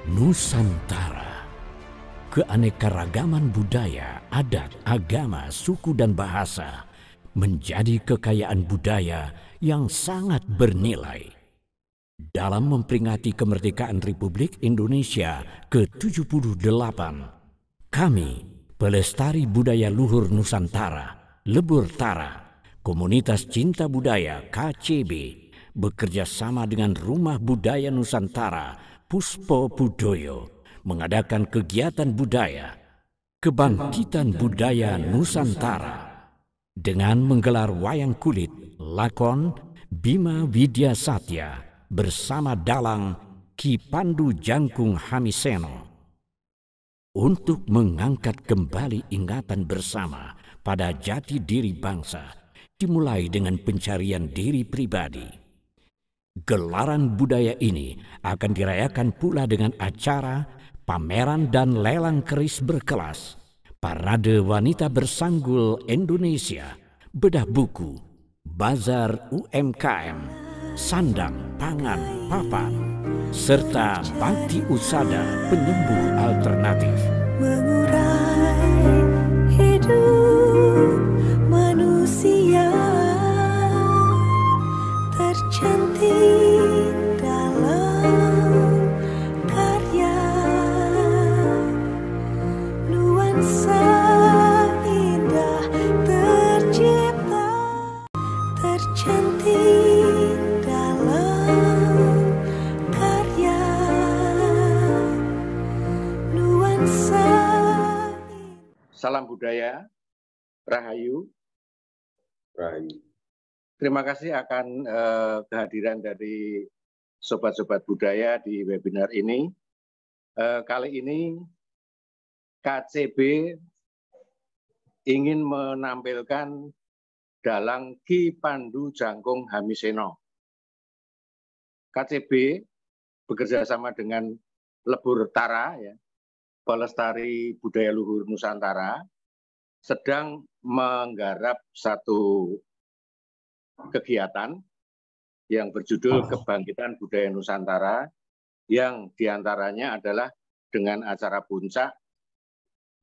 Nusantara, keanekaragaman budaya, adat, agama, suku dan bahasa menjadi kekayaan budaya yang sangat bernilai. Dalam memperingati kemerdekaan Republik Indonesia ke-78, kami, Pelestari Budaya Luhur Nusantara, Lebur Tara, Komunitas Cinta Budaya KCB, bekerja sama dengan Rumah Budaya Nusantara, Puspo Budoyo, mengadakan kegiatan budaya, Kebangkitan Budaya Nusantara, dengan menggelar wayang kulit, lakon, Bima Widya Satya, bersama dalang Ki Pandu Jangkung Hamiseno, untuk mengangkat kembali ingatan bersama pada jati diri bangsa, dimulai dengan pencarian diri pribadi. Gelaran budaya ini akan dirayakan pula dengan acara, pameran dan lelang keris berkelas, Parade Wanita Bersanggul Indonesia, bedah buku, bazar UMKM, sandang, pangan, papan, serta bakti usada penyembuh alternatif. Mengurai hidup manusia tercantik dalam karya nuansa indah tercipta tercantik dalam karya nuansa. Salam budaya, Rahayu. Rahayu. Terima kasih akan kehadiran dari sobat-sobat budaya di webinar ini. Kali ini KCB ingin menampilkan dalang Ki Pandu Jangkung Hamiseno. KCB bekerja sama dengan Lebur Tara, ya, Pelestari Budaya Luhur Nusantara, sedang menggarap satu kegiatan yang berjudul Kebangkitan Budaya Nusantara, yang diantaranya adalah dengan acara puncak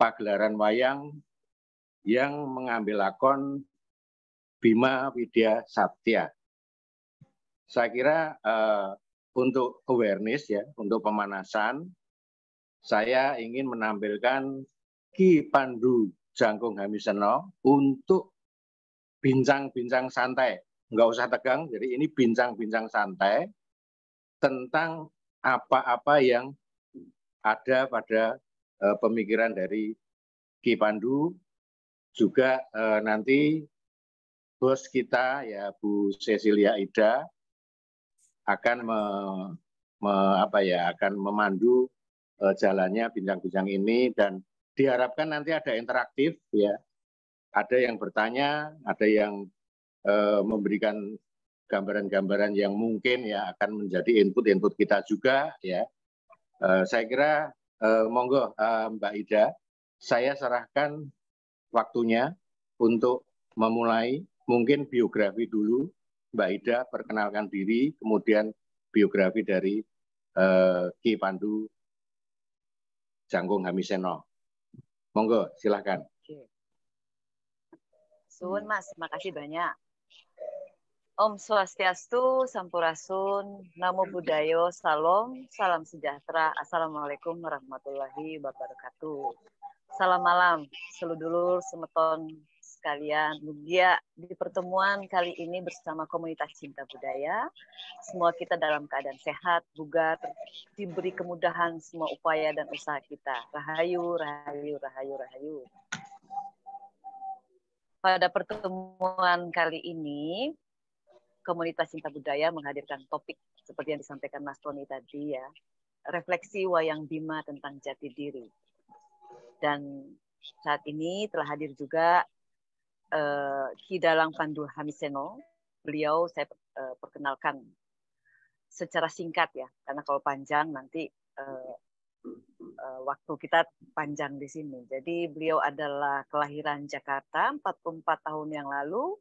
pagelaran wayang yang mengambil lakon Bima Widya Satya. Saya kira untuk awareness, ya, untuk pemanasan, saya ingin menampilkan Ki Pandu Jangkung Hamiseno untuk bincang-bincang santai. Nggak usah tegang, jadi ini bincang-bincang santai tentang apa-apa yang ada pada pemikiran dari Ki Pandu. Juga nanti bos kita, ya, Bu Cecilia Ida, akan akan memandu jalannya bincang-bincang ini, dan diharapkan nanti ada interaktif, ya. Ada yang bertanya, ada yang memberikan gambaran-gambaran yang mungkin, ya, akan menjadi input-input kita juga, ya. Saya kira monggo Mbak Ida, saya serahkan waktunya untuk memulai. Mungkin biografi dulu, Mbak Ida, perkenalkan diri, kemudian biografi dari Ki Pandu Jangkung Hamiseno. Monggo, silakan. Sun, Mas, makasih banyak. Om Swastiastu, Sampurasun, Namo Buddhayo, Salam, Salam Sejahtera, Assalamualaikum warahmatullahi wabarakatuh. Salam malam, seludulur, semeton sekalian. Mugia di pertemuan kali ini bersama Komunitas Cinta Budaya, semua kita dalam keadaan sehat, bugar, diberi kemudahan semua upaya dan usaha kita. Rahayu, rahayu, rahayu, rahayu. Pada pertemuan kali ini, Komunitas Cinta Budaya menghadirkan topik seperti yang disampaikan Mas Tony tadi, ya, refleksi wayang Bima tentang jati diri. Dan saat ini telah hadir juga Ki Dalang Pandu Hamiseno. Beliau saya perkenalkan secara singkat, ya, karena kalau panjang nanti waktu kita panjang di sini. Jadi beliau adalah kelahiran Jakarta 44 tahun yang lalu,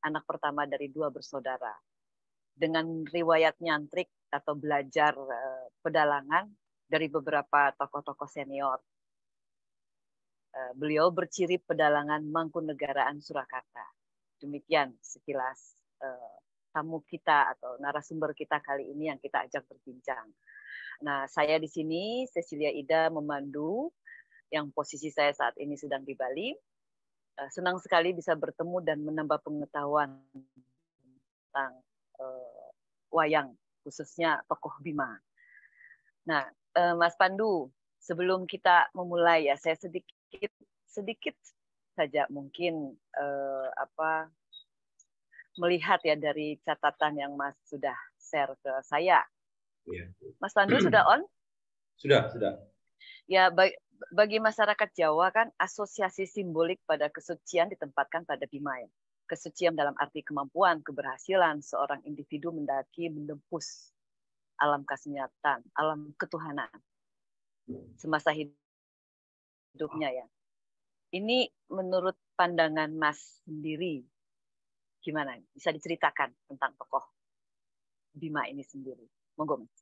anak pertama dari 2 bersaudara. Dengan riwayat nyantrik atau belajar pedalangan dari beberapa tokoh-tokoh senior. Beliau berciri pedalangan Mangkunegaraan Surakarta. Demikian sekilas tamu kita atau narasumber kita kali ini yang kita ajak berbincang. Nah, saya di sini Cecilia Ida memandu, yang posisi saya saat ini sedang di Bali. Senang sekali bisa bertemu dan menambah pengetahuan tentang wayang, khususnya tokoh Bima. Nah, Mas Pandu, sebelum kita memulai ya, saya sedikit saja mungkin melihat ya dari catatan yang Mas sudah share ke saya. Ya. Mas Pandu sudah on? Sudah. Ya, bagi masyarakat Jawa kan asosiasi simbolik pada kesucian ditempatkan pada Bima. Ya. Kesucian dalam arti kemampuan, keberhasilan seorang individu mendaki menembus alam kasunyatan, alam ketuhanan semasa hidupnya ya. Ini menurut pandangan Mas sendiri gimana? Bisa diceritakan tentang tokoh Bima ini sendiri. Monggo, Mas.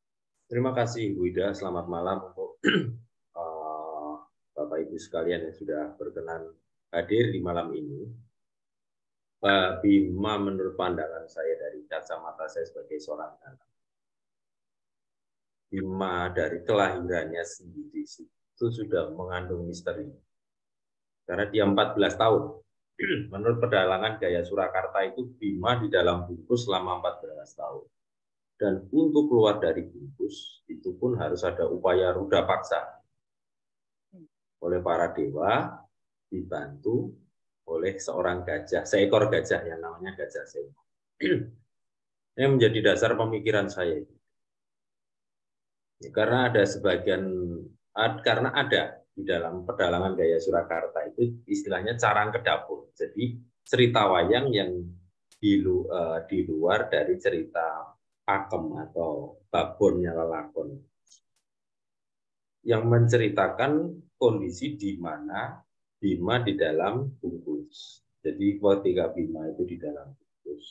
Terima kasih, Bu Ida. Selamat malam untuk Bapak Ibu sekalian yang sudah berkenan hadir di malam ini. Bima menurut pandangan saya dari kacamata saya sebagai seorang anak. Bima dari kelahirannya sendiri itu sudah mengandung misteri. Karena dia 14 tahun. Menurut pedalangan Gaya Surakarta itu Bima di dalam bungkus selama 14 tahun. Dan untuk keluar dari bungkus itu pun harus ada upaya ruda paksa oleh para dewa, dibantu oleh seorang gajah, seekor gajah yang namanya Gajah Sena. Ini menjadi dasar pemikiran saya. Karena ada karena ada di dalam pedalangan Gaya Surakarta itu istilahnya carang kedapur. Jadi cerita wayang yang di luar dari cerita pakem atau babonnya lelakon, yang menceritakan kondisi di mana Bima di dalam bungkus. Jadi ketika Bima itu di dalam bungkus,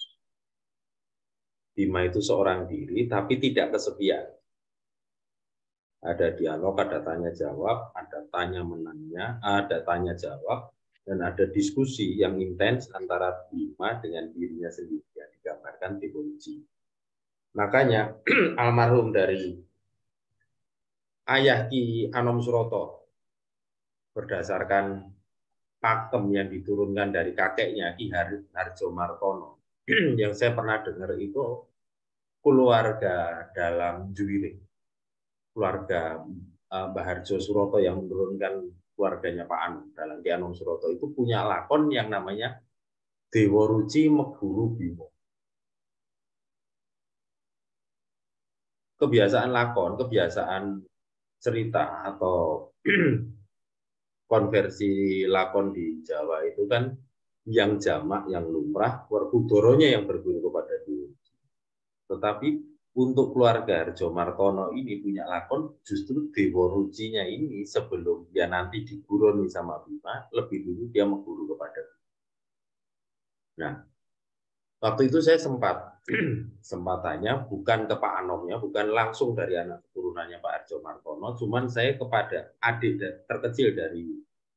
Bima itu seorang diri tapi tidak kesepian. Ada dialog, ada tanya jawab, ada tanya menanya, ada tanya jawab, dan ada diskusi yang intens antara Bima dengan dirinya sendiri yang digambarkan di kunci. Makanya almarhum dari ayah Ki Anom Suroto berdasarkan pakem yang diturunkan dari kakeknya Ki Harjomartono yang saya pernah dengar itu keluarga dalam Juwiring, keluarga Mbah Harjo Suroto yang menurunkan keluarganya Pak Anom dalam Ki Anom Suroto itu punya lakon yang namanya Dewa Ruci Meguru Bima. Kebiasaan lakon, kebiasaan cerita atau konversi lakon di Jawa itu kan yang jamak, yang lumrah, Werkudoronya yang berguru kepada Dewa. Tetapi untuk keluarga Harjomartono ini punya lakon justru Dewa Rucinya ini sebelum dia nanti diguruni sama Bima, lebih dulu dia mengguru kepada Bima. Nah, waktu itu saya sempat tanya bukan ke Pak Anomnya, bukan langsung dari anak keturunannya Pak Harjomartono, cuman saya kepada adik terkecil dari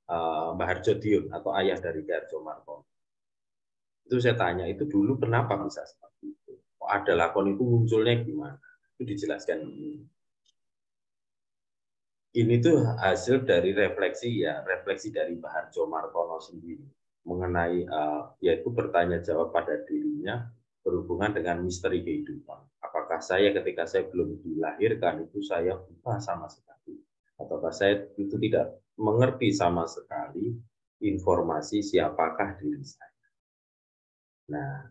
Mbah Harjodiun atau ayah dari Harjomartono. Itu saya tanya, itu dulu kenapa bisa seperti itu? Kok ada lakon itu munculnya gimana? Itu dijelaskan. Ini tuh hasil dari refleksi dari Mbah Harjomartono sendiri mengenai yaitu bertanya jawab pada dirinya berhubungan dengan misteri kehidupan. Apakah saya ketika saya belum dilahirkan itu saya buta sama sekali, ataukah saya itu tidak mengerti sama sekali informasi siapakah diri saya. Nah,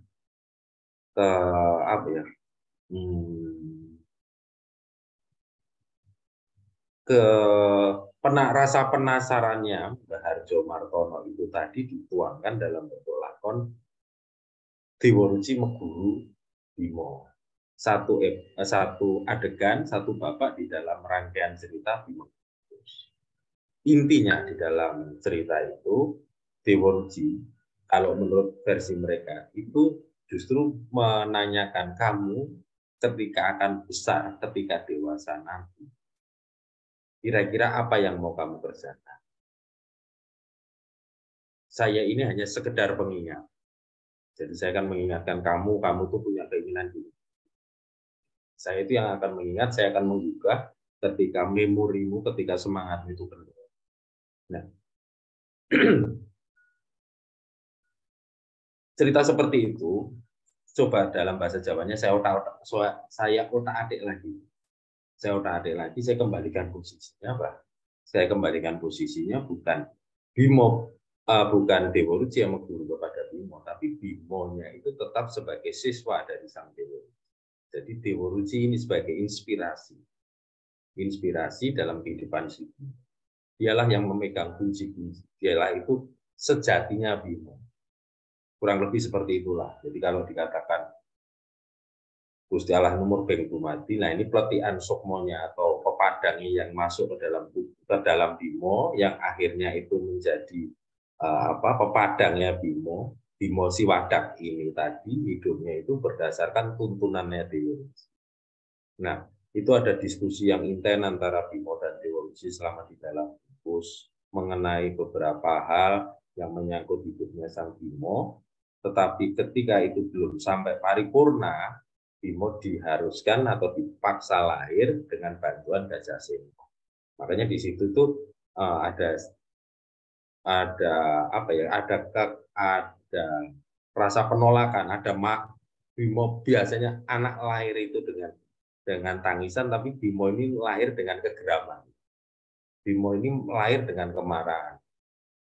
rasa penasarannya Mbah Harjomartono itu tadi dituangkan dalam bentuk lakon Dewa Ruci Meguru Bima. Satu adegan, satu babak di dalam rangkaian cerita Bima. Intinya di dalam cerita itu Dewa Ruci, kalau menurut versi mereka itu justru menanyakan kamu ketika akan besar, ketika dewasa nanti, Kira-kira apa yang mau kamu kerjakan? Saya ini hanya sekedar pengingat. Jadi saya akan mengingatkan kamu tuh punya keinginan gini. Saya itu yang akan mengingat, saya akan menggugah ketika memorimu, ketika semangatmu itu penuh. Nah, cerita seperti itu, coba dalam bahasa Jawanya saya otak-atik lagi. Saya kembalikan posisinya, Pak. Saya kembalikan posisinya bukan Bimo, bukan Dewa Ruci yang berguru kepada Bimo, tapi Bimonya itu tetap sebagai siswa dari Sang Dewa. Jadi Dewa Ruci ini sebagai inspirasi dalam kehidupan hidup. Dialah yang memegang kunci-kunci. Dialah itu sejatinya Bimo. Kurang lebih seperti itulah. Jadi kalau dikatakan Gusti Allah nomor beng dumadi, nah ini peletihan sukmonya atau pepadangnya yang masuk ke dalam Bimo, yang akhirnya itu menjadi pepadangnya Bimo Siwadak ini tadi hidupnya itu berdasarkan tuntunannya Dewa Ruci. Nah, itu ada diskusi yang intens antara Bimo dan Dewa Ruci selama di dalam bus mengenai beberapa hal yang menyangkut hidupnya Sang Bimo, tetapi ketika itu belum sampai paripurna, Bimo diharuskan atau dipaksa lahir dengan bantuan Gajah Sena. Makanya di situ tuh ada rasa penolakan, Bimo biasanya anak lahir itu dengan tangisan, tapi Bimo ini lahir dengan kegeraman. Bimo ini lahir dengan kemarahan.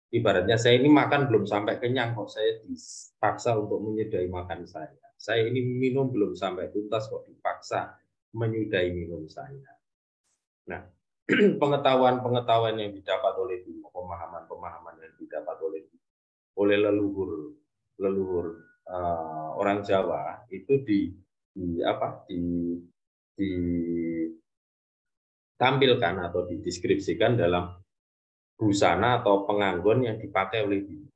Ibaratnya saya ini makan belum sampai kenyang kok saya dipaksa untuk menyudahi makan saya. Saya ini minum belum sampai tuntas kok dipaksa menyudahi minum saya. Nah, pengetahuan yang didapat oleh Bimo, pemahaman yang didapat oleh leluhur orang Jawa itu ditampilkan atau dideskripsikan dalam busana atau penganggon yang dipakai oleh Bimo.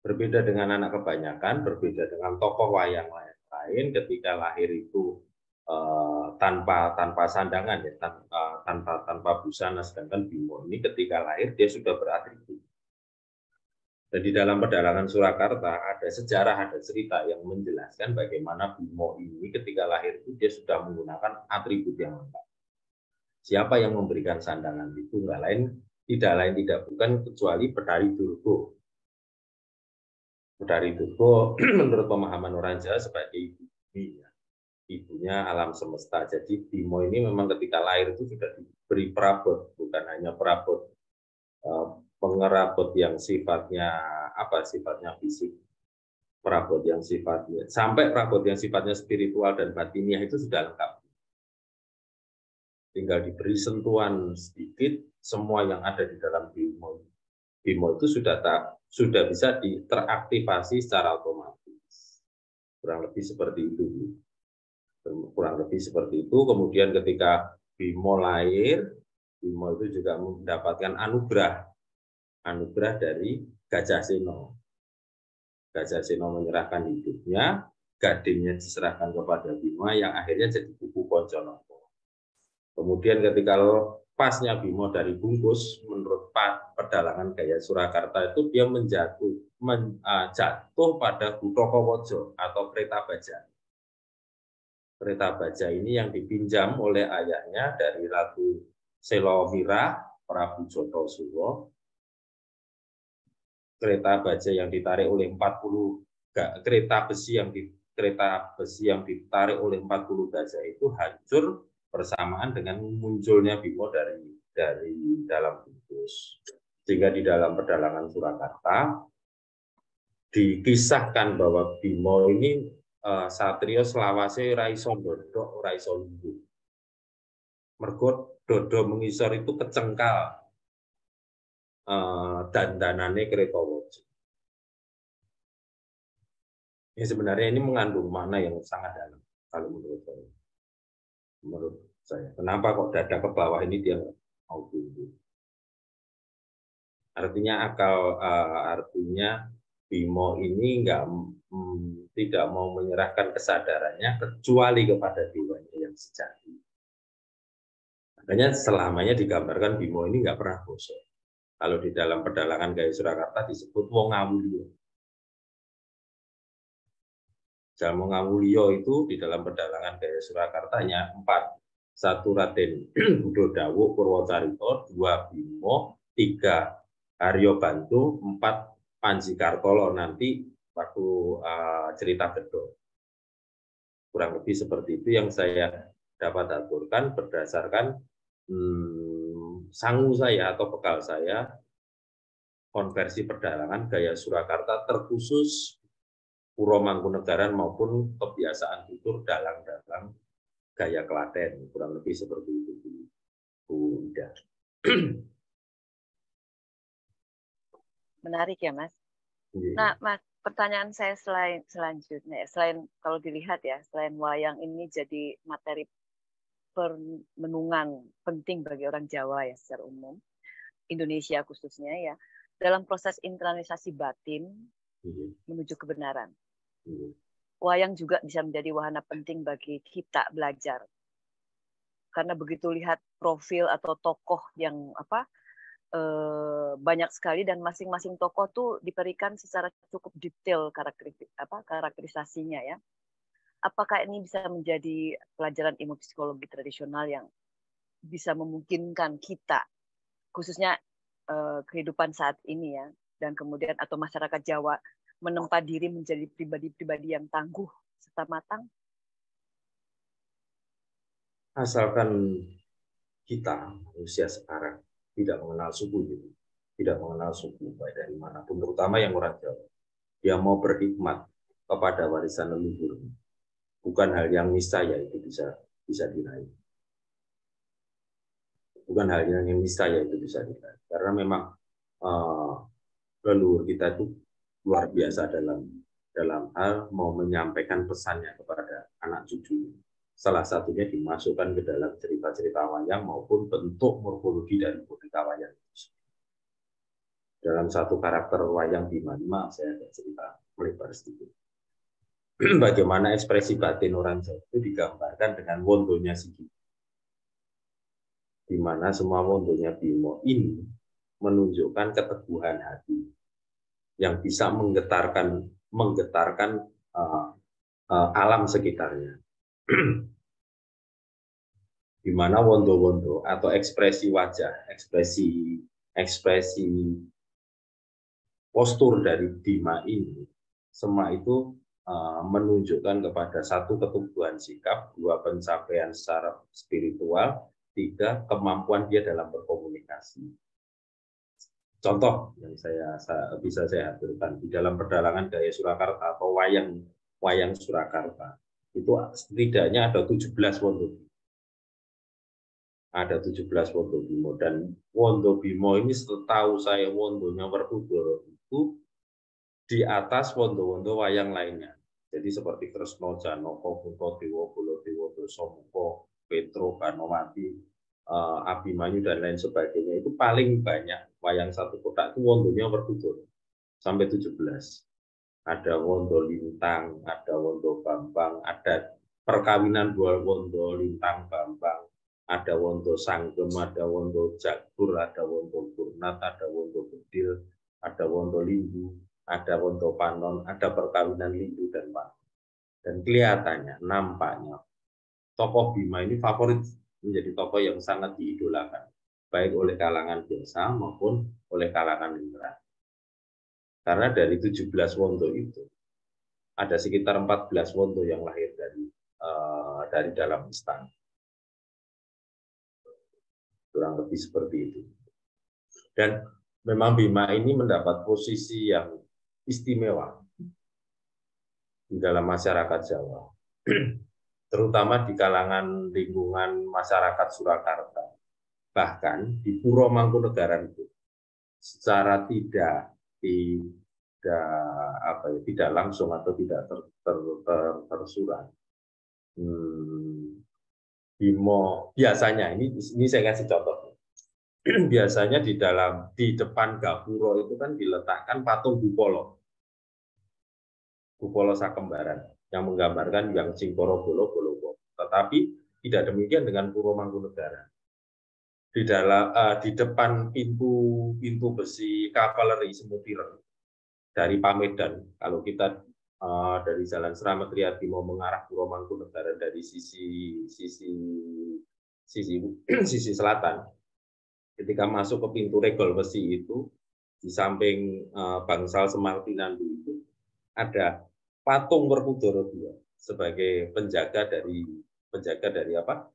Berbeda dengan anak kebanyakan, berbeda dengan tokoh wayang lain ketika lahir itu tanpa sandangan, ya, tanpa busana, sedangkan Bimo ini ketika lahir dia sudah beratribut. Dan di dalam pedalangan Surakarta ada sejarah, ada cerita yang menjelaskan bagaimana Bimo ini ketika lahir itu dia sudah menggunakan atribut yang lengkap. Siapa yang memberikan sandangan itu tidak bukan kecuali Betari Durga. Betari Durga menurut pemahaman orang Jawa sebagai ibunya alam semesta. Jadi Bimo ini memang ketika lahir itu sudah diberi perabot, bukan hanya perabot pengerabot yang sifatnya fisik, perabot yang sifatnya sampai perabot yang sifatnya spiritual dan batiniah itu sudah lengkap. Tinggal diberi sentuhan sedikit, semua yang ada di dalam Bimo itu sudah bisa teraktivasi secara otomatis. Kurang lebih seperti itu. Kemudian ketika Bimo lahir, Bimo itu juga mendapatkan anugerah dari Gajah Sena. Gajah Sena menyerahkan hidupnya, gadingnya diserahkan kepada Bimo yang akhirnya jadi Buku Ponconoto. Kemudian ketika pasnya Bimo dari bungkus, menurut pedalangan gaya Surakarta itu dia jatuh pada Gutokowojo atau kereta baja. Kereta baja ini yang dipinjam oleh ayahnya dari Ratu Selomira, Prabu Jotosuro. Kereta baja yang ditarik oleh 40 kereta besi yang ditarik oleh 40 gajah itu hancur bersamaan dengan munculnya Bimo dari dalam bungkus. Sehingga di dalam pedalangan Surakarta dikisahkan bahwa Bimo ini satrio selawase ora iso ndodhok, ora iso lungguh. Mergo dodo mengisor itu kecengkal dandanane Kretawaja. Ya, sebenarnya ini mengandung makna yang sangat dalam kalau menurut saya. Kenapa kok dada ke bawah ini dia mau tunduk? Artinya Bimo ini tidak mau menyerahkan kesadarannya kecuali kepada dewanya yang sejati. Makanya selamanya digambarkan Bimo ini nggak pernah bosan. Kalau di dalam pedalangan Gaya Surakarta disebut wong ngawulya. Jalmo ngawulya itu di dalam pedalangan Gaya Surakartanya 4. 1 Raden Budodawu Purwocarito, 2 Bimo, 3 Aryo Bantu, 4 Panji Kartolo nanti waktu cerita Gedong. Kurang lebih seperti itu yang saya dapat aturkan berdasarkan sangu saya atau bekal saya konversi pedalangan Gaya Surakarta terkhusus Puro Mangkunegaran maupun kebiasaan tutur dalang-dalang Gaya Klaten, kurang lebih seperti itu, Bu Ida. Menarik ya, Mas. Yeah. Nah, Mas, pertanyaan saya selanjutnya, selain kalau dilihat ya, selain wayang ini jadi materi permenungan penting bagi orang Jawa ya secara umum, Indonesia khususnya ya, dalam proses internalisasi batin menuju kebenaran. Wayang juga bisa menjadi wahana penting bagi kita belajar. Karena begitu lihat profil atau tokoh yang banyak sekali dan masing-masing tokoh tuh diberikan secara cukup detail karakterisasinya ya. Apakah ini bisa menjadi pelajaran ilmu psikologi tradisional yang bisa memungkinkan kita, khususnya kehidupan saat ini ya, dan kemudian atau masyarakat Jawa menempa diri menjadi pribadi-pribadi yang tangguh serta matang? Asalkan kita manusia sekarang tidak mengenal suku gitu, tidak mengenal suku baik dari manapun, terutama yang orang Jawa, dia mau berkhidmat kepada warisan leluhur, bukan hal yang niscaya itu bisa diraih. Bukan hal yang niscaya itu bisa diraih, karena memang leluhur kita itu luar biasa dalam hal mau menyampaikan pesannya kepada anak cucu. Salah satunya dimasukkan ke dalam cerita-cerita wayang maupun bentuk morfologi dari boneka wayang. Dalam satu karakter wayang Bima, saya ada cerita melebar sedikit. Bagaimana ekspresi batin orang Jawa itu digambarkan dengan wondonya Sigi. Di mana semua wondonya Bimo ini menunjukkan keteguhan hati yang bisa menggetarkan alam sekitarnya. Di mana wondo-wondo atau ekspresi wajah, ekspresi postur dari Bima ini, semua itu menunjukkan kepada 1 keteguhan sikap, 2 pencapaian secara spiritual, 3 kemampuan dia dalam berkomunikasi. Contoh yang bisa saya hadirkan di dalam pedalangan Gaya Surakarta atau wayang Surakarta itu setidaknya ada 17 wondo. Ada 17 wondo Bimo, dan wondo Bimo ini setahu saya wondonya Werkudara itu di atas wondo-wondo wayang lainnya. Jadi seperti Kresna, Janaka, Puntadewa, Baladewa, Dasamuka, Petro, Banowati, Abimanyu dan lain sebagainya, itu paling banyak wayang satu kotak itu wondonya Werkudara sampai 17. Ada wondo Lintang, ada wondo Bambang, ada perkawinan 2 wondo Lintang Bambang, ada wondo Sanggem, ada wondo Jagur, ada wondo Burnat, ada wondo Bedil, ada wondo Limbu, ada wondo Panon, ada perkawinan Limbu dan Panon. Dan kelihatannya, nampaknya tokoh Bima ini favorit, menjadi tokoh yang sangat diidolakan, baik oleh kalangan biasa maupun oleh kalangan literati. Karena dari 17 wondo itu, ada sekitar 14 wondo yang lahir dari dalam istana. Kurang lebih seperti itu. Dan memang Bima ini mendapat posisi yang istimewa di dalam masyarakat Jawa, terutama di kalangan lingkungan masyarakat Surakarta, bahkan di Puro Mangkunegaran itu, secara tidak langsung atau tidak tersurat. Bimo biasanya ini saya kasih contoh. Biasanya di depan gapuro itu kan diletakkan patung Bupolo Sakembaran yang menggambarkan yang Singkoro Bolo. Tetapi tidak demikian dengan Puro Mangkunegaran. di depan pintu besi kavaleri Semutiren dari Pamedan. Kalau kita dari Jalan Slamet Riyadi mau mengarah Puromangkunegaran dari sisi selatan, ketika masuk ke pintu Regol Besi itu, di samping Bangsal Semar Tinandu itu ada patung Werkudara II sebagai penjaga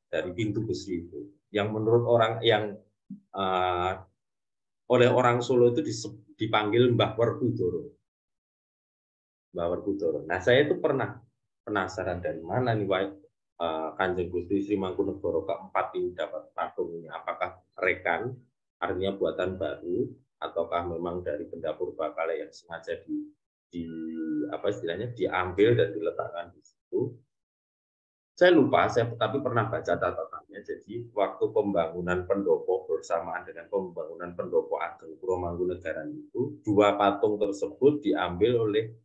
dari pintu besi itu. Yang menurut orang yang oleh orang Solo itu dipanggil Mbah Werkudara. Mbah Werkudara. Nah, saya itu pernah penasaran dari mana nih Kanjeng Gusti Sri Mangkunegara keempat ini dapat patung ini. Apakah rekan, artinya buatan baru, ataukah memang dari benda purbakala yang sengaja diambil dan diletakkan di situ. Saya lupa, tapi pernah baca catatannya. Jadi waktu pembangunan pendopo bersamaan dengan pembangunan pendopo Ageng Puromangkunegaran itu, dua patung tersebut diambil oleh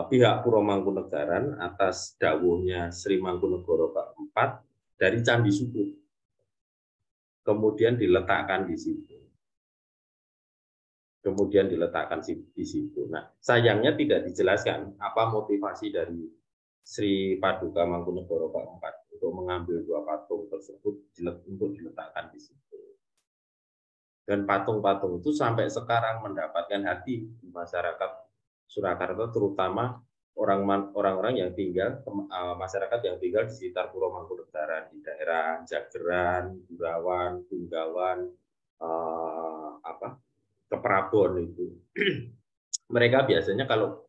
pihak Puromangkunegaran atas dawuhnya Sri Mangkunegara keempat dari Candi Suput. Kemudian diletakkan di situ. Nah, sayangnya tidak dijelaskan apa motivasi dari Sri Paduka Mangkunegara keempat untuk mengambil dua patung tersebut untuk diletakkan di situ. Dan patung-patung itu sampai sekarang mendapatkan hati di masyarakat Surakarta, terutama orang-orang yang tinggal, masyarakat yang tinggal di sekitar Puromangkunegaran, di daerah Jageran, Burawan, Tunggawan, Keprabon itu. Mereka biasanya kalau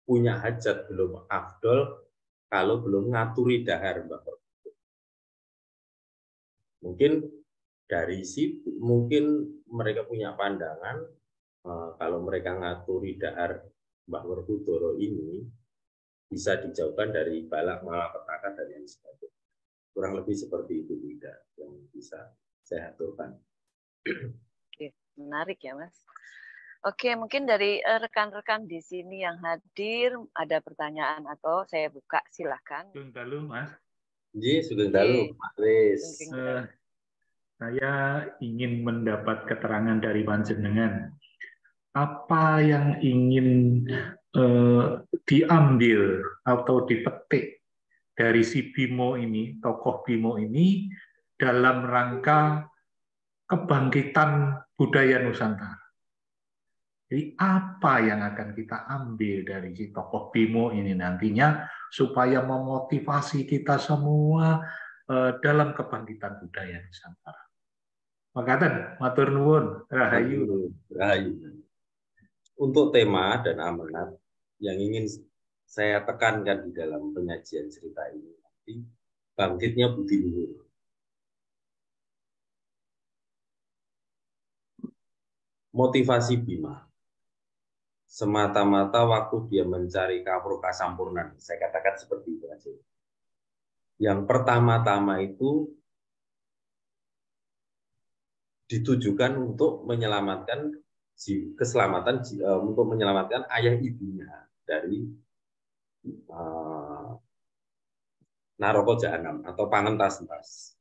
punya hajat belum afdol, kalau belum ngaturi dahar, Mbak. Mungkin dari situ, mungkin mereka punya pandangan kalau mereka ngaturi dahar Mbah Werkudara ini bisa dijauhkan dari balak malapetaka dan yang sebagainya. Kurang lebih seperti itu tidak yang bisa saya aturkan. Oke, menarik ya, Mas. Oke, mungkin dari rekan-rekan di sini yang hadir ada pertanyaan atau saya buka, silakan. Sugeng dalu, Mas. Ji, sugeng dalu, Mas Riz. Saya ingin mendapat keterangan dari panjenengan. Apa yang ingin diambil atau dipetik dari si Bimo ini, tokoh Bimo ini, dalam rangka kebangkitan budaya Nusantara? Jadi apa yang akan kita ambil dari si tokoh Bimo ini nantinya supaya memotivasi kita semua dalam kebangkitan budaya Nusantara? Makaten, matur nuwun, rahayu. Rahayu. Untuk tema dan amanat yang ingin saya tekankan di dalam penyajian cerita ini nanti bangkitnya budi luhur. Motivasi Bima semata-mata waktu dia mencari kawruh kasampurnan, saya katakan seperti itu aja. Yang pertama-tama itu ditujukan untuk menyelamatkan untuk menyelamatkan ayah ibunya dari Naraka Jahanam atau pangentas-entas.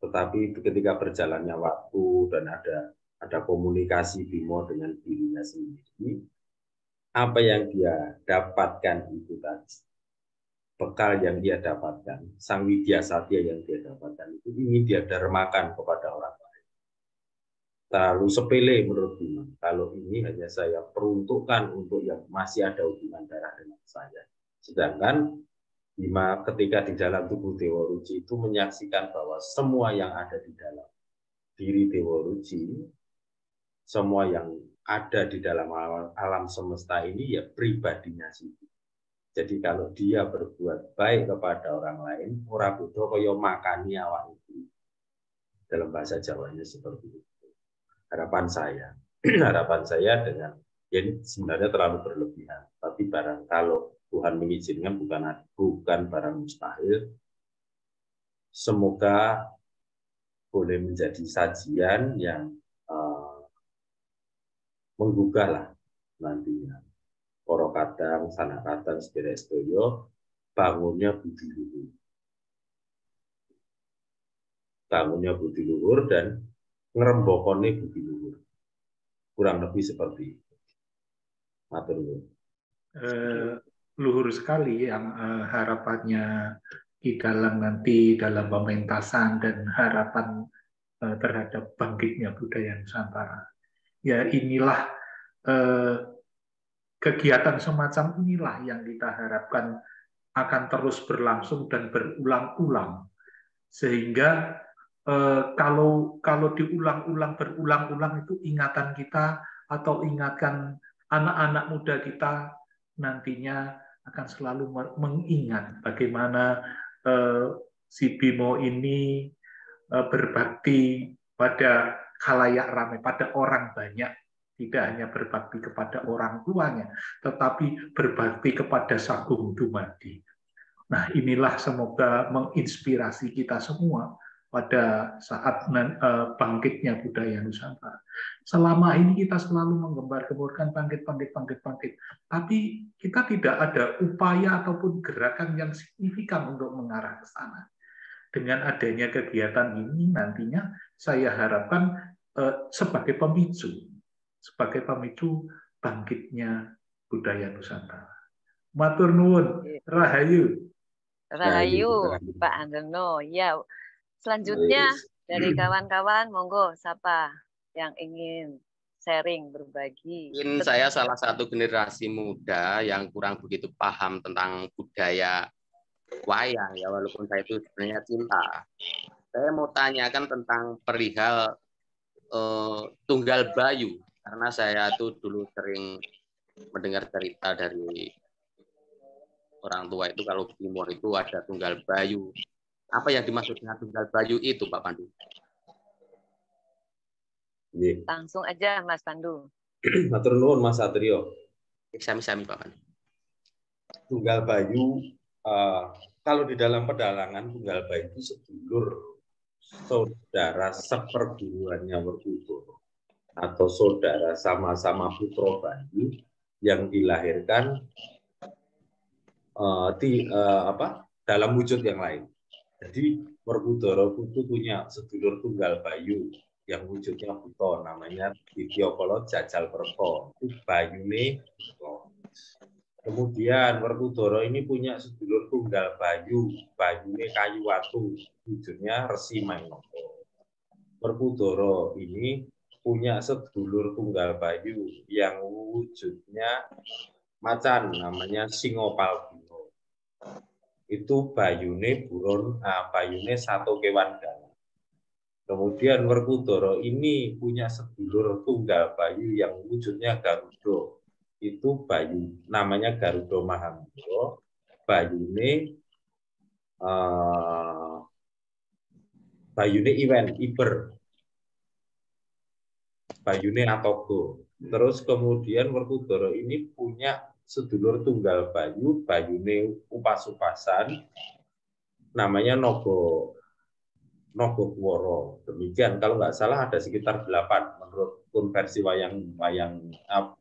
Tetapi ketika berjalannya waktu dan ada komunikasi Bimo dengan dirinya sendiri, apa yang dia dapatkan itu tadi, bekal yang dia dapatkan, sang Widya Satya yang dia dapatkan itu ingin dia dharmakan kepada orang lain. Terlalu sepele menurut Bima. Kalau ini hanya saya peruntukkan untuk yang masih ada hubungan darah dengan saya. Sedangkan Bima ketika di dalam tubuh Dewa Ruci itu menyaksikan bahwa semua yang ada di dalam diri Dewa Ruci, semua yang ada di dalam alam semesta ini ya pribadinya situ. Jadi kalau dia berbuat baik kepada orang lain, ora butuh kaya makani awak itu. Dalam bahasa Jawanya seperti itu. Harapan saya dengan ini sebenarnya terlalu berlebihan, tapi barang kalau Tuhan mengizinkan bukan barang mustahil, semoga boleh menjadi sajian yang menggugah lah nantinya. Para kadang, sanakatan, sedherek-sedherek bangunnya budi luhur. bangunnya budi luhur dan ngerembokonnya budi luhur. Kurang lebih seperti itu. Matur nuwun. Luhur sekali yang harapannya Ki Dalang nanti dalam pementasan dan harapan terhadap bangkitnya budaya Nusantara. Ya inilah kegiatan semacam inilah yang kita harapkan akan terus berlangsung dan berulang-ulang, sehingga kalau diulang-ulang berulang-ulang itu ingatan kita atau ingatan anak-anak muda kita nantinya akan selalu mengingat bagaimana si Bimo ini berbakti pada khalayak ramai, pada orang banyak. Tidak hanya berbakti kepada orang tuanya, tetapi berbakti kepada Sagung Dumadi. Nah, inilah semoga menginspirasi kita semua pada saat bangkitnya budaya Nusantara. Selama ini kita selalu menggembar-gemborkan bangkit, tapi kita tidak ada upaya ataupun gerakan yang signifikan untuk mengarah ke sana. Dengan adanya kegiatan ini nantinya saya harapkan sebagai pemicu bangkitnya budaya Nusantara. Matur nuwun, rahayu. Rahayu, Pak Andono. Ya, selanjutnya dari kawan-kawan, monggo siapa yang ingin sharing, berbagi. Mungkin saya salah satu generasi muda yang kurang begitu paham tentang budaya wayang, ya walaupun saya itu sebenarnya cinta. Saya mau tanyakan tentang perihal Tunggal Bayu. Karena saya tuh dulu sering mendengar cerita dari orang tua itu kalau di Timur itu ada Tunggal Bayu. Apa yang dimaksud dengan Tunggal Bayu itu, Pak Pandu? Langsung aja, Mas Pandu. Matur nuwun, Mas Satrio. Sami-sami, Pak Pandu. Tunggal Bayu, kalau di dalam pedalangan Tunggal Bayu itu sedulur saudara seperguruannya Werkudara, atau saudara sama-sama putra Bayu yang dilahirkan dalam wujud yang lain. Jadi Werkudara itu punya sedulur Tunggal Bayu yang wujudnya buta, namanya Dityakala Jajal Perko. Itu Bayune buta. Kemudian Werkudara ini punya sedulur Tunggal Bayu, Bayune Kayu Watu, wujudnya Resi Mainaka. Werkudara ini punya sedulur Tunggal Bayu yang wujudnya macan, namanya Singopalbino. Itu Bayune buron, Bayune Sato Kewan Dalang. Kemudian Werkudara ini punya sedulur Tunggal Bayu yang wujudnya Garuda. Itu Bayu, namanya Garuda Mahamira. Bayune Iwen, Iber. Bayune Atogo. Terus kemudian Werkudara ini punya sedulur Tunggal Bayu, Bayune Upas-upasan, namanya Nogokuwara. Demikian, kalau nggak salah ada sekitar 8 menurut konversi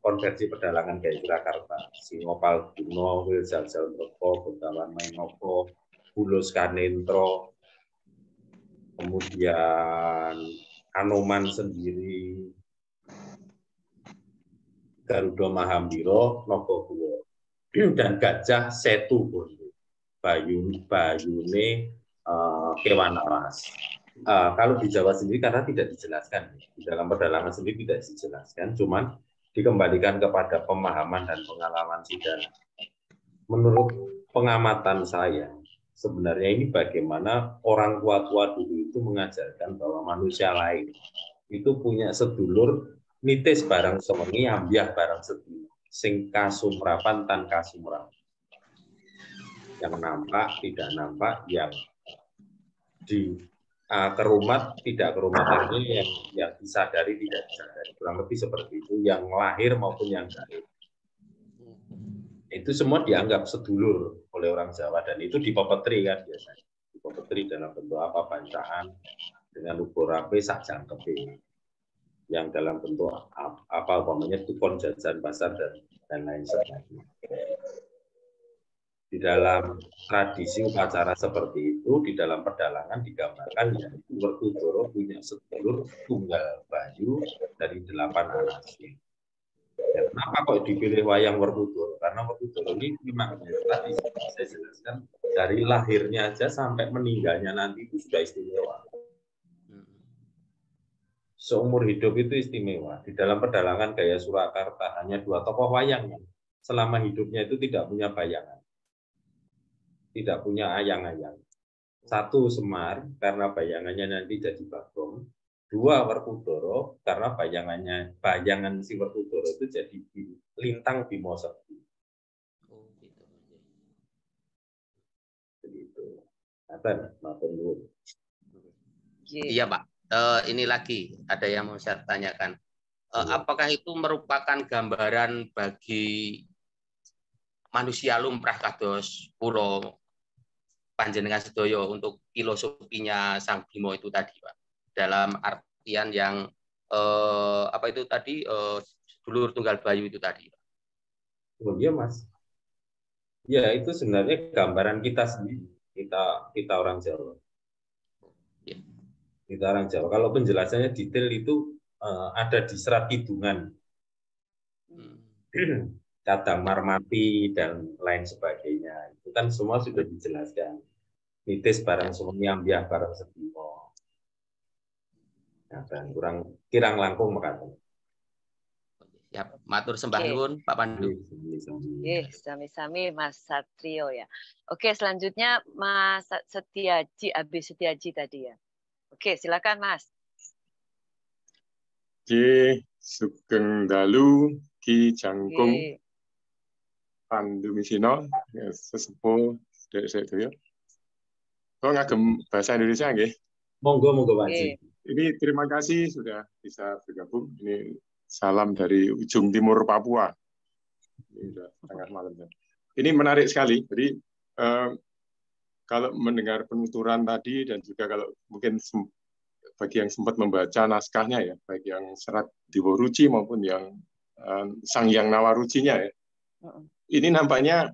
konversi pedalangan Kyai Surakarta. Singopalbino, Wiljajal Perko, Begawan Mainaka, Bulus Kanentro, kemudian Anoman sendiri, Garuda Mahamira, Nogokuwara, dan Gajah Setu Bondo, Bayune Kewan Alas. Kalau di Jawa sendiri karena tidak dijelaskan, di dalam pedalangan sendiri tidak dijelaskan, cuman dikembalikan kepada pemahaman dan pengalaman saudara. Menurut pengamatan saya, sebenarnya ini bagaimana orang tua-tua dulu itu mengajarkan bahwa manusia lain itu punya sedulur nitis barang sewengi, ambyah barang sedina, sing kasumrapan tan kasumrapan. Yang nampak, tidak nampak, yang di kerumat, tidak kerumat, artinya yang disadari, tidak disadari. Kurang lebih seperti itu, yang lahir maupun yang gaib. Itu semua dianggap sedulur oleh orang Jawa, dan itu dipepetri kan biasanya. Dipepetri dalam bentuk apa? Bancaan, dengan ukur rapi, sakjang kepe. Yang dalam bentuk umpamanya tukon jajan pasar dan lain sebagainya. Di dalam tradisi upacara seperti itu, di dalam pedalangan digambarkan yaitu Werkudara punya sedulur tunggal bayu dari 8 anaknya. Ya, kenapa kok dipilih wayang Werkudara? Karena Werkudara ini memang tadi saya jelaskan dari lahirnya aja sampai meninggalnya nanti itu sudah istimewa. Seumur hidup itu istimewa. Di dalam pedalangan gaya Surakarta hanya 2 tokoh wayang yang selama hidupnya itu tidak punya bayangan. Tidak punya ayang-ayang. 1 Semar karena bayangannya nanti jadi Bagong. 2 Werkudara karena bayangan si Werkudara itu jadi lintang Bima Sekti. Oh, gitu. Begitu. Matur nuwun. Iya, Pak. Ini lagi ada yang mau saya tanyakan. Apakah itu merupakan gambaran bagi manusia lumrah kados kula panjenengan sedaya untuk filosofinya Sang Bima itu tadi, Pak? Dalam artian yang apa itu tadi dulur tunggal bayu itu tadi, Pak. Oh iya, Mas. Ya, itu sebenarnya gambaran kita sendiri. Kita orang Jawa. Ya. Kita orang Jawa. Kalau penjelasannya detail itu ada di Serat Kidungan. Kadang Marmati dan lain sebagainya. Itu kan semua sudah dijelaskan. Nitis barang Sumiambiah barang Sedimo. Dan kirang langkung mekaten. Ya, matur sembah nuwun Pak Pandu. Sami-sami Mas Satrio ya. Oke, selanjutnya Mas Setiaji, Abi Setiaji tadi ya. Oke, silakan Mas. Ki Sugeng Dalu Ki Jangkung Pandu Misino sesepuh dari saya. Kok ngagem bahasa Indonesia nggih? Monggo Pak Ji. Ini terima kasih sudah bisa bergabung. Ini salam dari ujung timur Papua. Ini sudah tengah malam. Ini menarik sekali. Jadi kalau mendengar penuturan tadi dan juga kalau mungkin bagi yang sempat membaca naskahnya ya, baik yang Serat Dewaruci maupun yang Sanghyang Nawarucinya ya. Ini nampaknya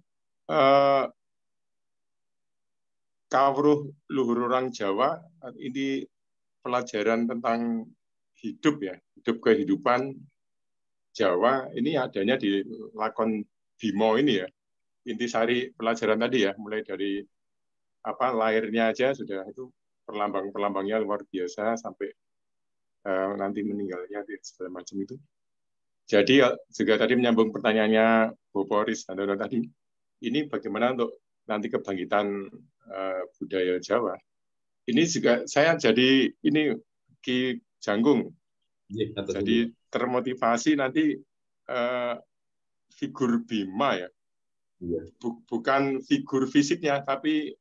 kawruh luhur orang Jawa ini pelajaran tentang hidup ya, hidup kehidupan Jawa ini adanya di lakon Bima ini ya. Intisari pelajaran tadi ya, mulai dari lahirnya aja sudah itu perlambang-perlambangnya luar biasa sampai nanti meninggalnya segala macam itu. Jadi juga tadi menyambung pertanyaannya Bu Poris Handono tadi, ini bagaimana untuk nanti kebangkitan budaya Jawa. Ini juga saya jadi ini Ki Jangkung. Jadi termotivasi nanti figur Bima ya. Bukan figur fisiknya, tapi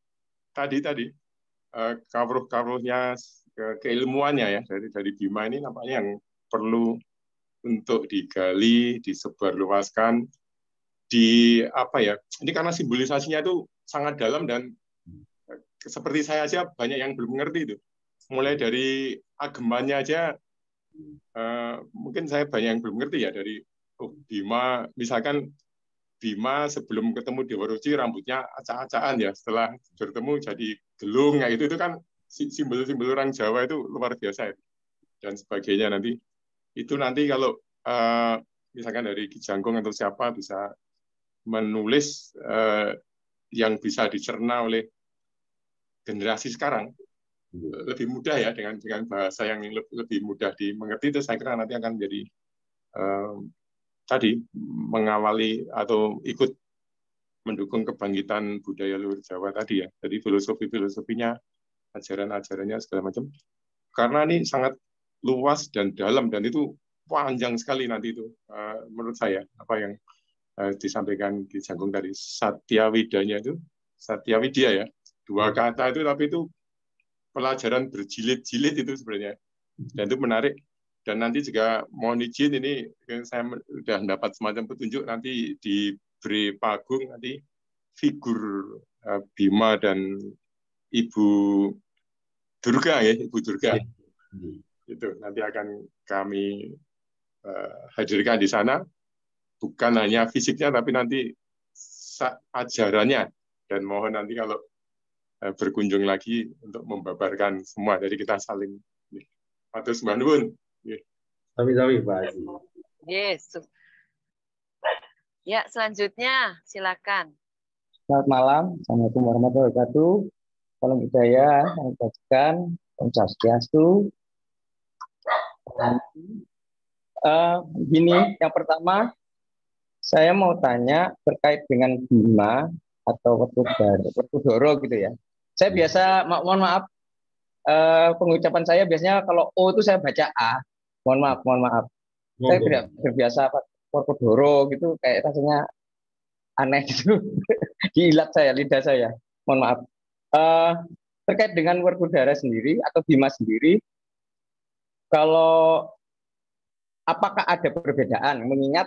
tadi kawruh-kawruhnya keilmuannya ya dari Bima ini nampaknya yang perlu untuk digali, disebarluaskan, ini karena simbolisasinya itu sangat dalam dan seperti saya aja banyak yang belum mengerti itu. Mulai dari agemannya aja mungkin saya banyak yang belum ngerti ya, dari Bima, misalkan Bima sebelum ketemu Dewaruci rambutnya acak-acakan ya, setelah bertemu jadi gelung ya, itu kan simbol-simbol orang Jawa itu luar biasa ya. Dan sebagainya nanti. Itu nanti kalau misalkan dari Ki Jangkung atau siapa bisa menulis yang bisa dicerna oleh generasi sekarang lebih mudah ya, dengan bahasa yang lebih mudah dimengerti, itu saya kira nanti akan menjadi tadi mengawali atau ikut mendukung kebangkitan budaya luhur Jawa tadi ya. Jadi filosofinya, ajaran-ajarannya segala macam. Karena ini sangat luas dan dalam dan itu panjang sekali nanti itu menurut saya apa yang disampaikan Ki Jangkung tadi, Satyawidanya itu Satyawidya ya, 2 kata itu tapi itu pelajaran berjilid-jilid itu sebenarnya, dan itu menarik. Dan nanti juga mohon izin ini saya sudah mendapat semacam petunjuk nanti di Bre Pagung nanti figur Bima dan Ibu Durga ya, Ibu Durga. Itu nanti akan kami hadirkan di sana, bukan hanya fisiknya tapi nanti ajarannya Dan mohon nanti kalau berkunjung lagi untuk membabarkan semua, jadi kita saling. Matur sembah nuwun. Sami-sami Pak Haji. Yes. Ya, selanjutnya silakan. Selamat malam, Assalamualaikum warahmatullahi wabarakatuh. Salam budaya, salam kebajikan, Om Swastiastu. Gini, yang pertama saya mau tanya terkait dengan Bima atau Werkudara gitu ya. Saya biasa, mohon maaf, pengucapan saya biasanya kalau O itu saya baca A. Mohon maaf. Saya tidak terbiasa Werkudara gitu, kayak rasanya aneh gitu. Di lidah saya. Mohon maaf. Terkait dengan Werkudara sendiri atau Bima sendiri, kalau apakah ada perbedaan mengingat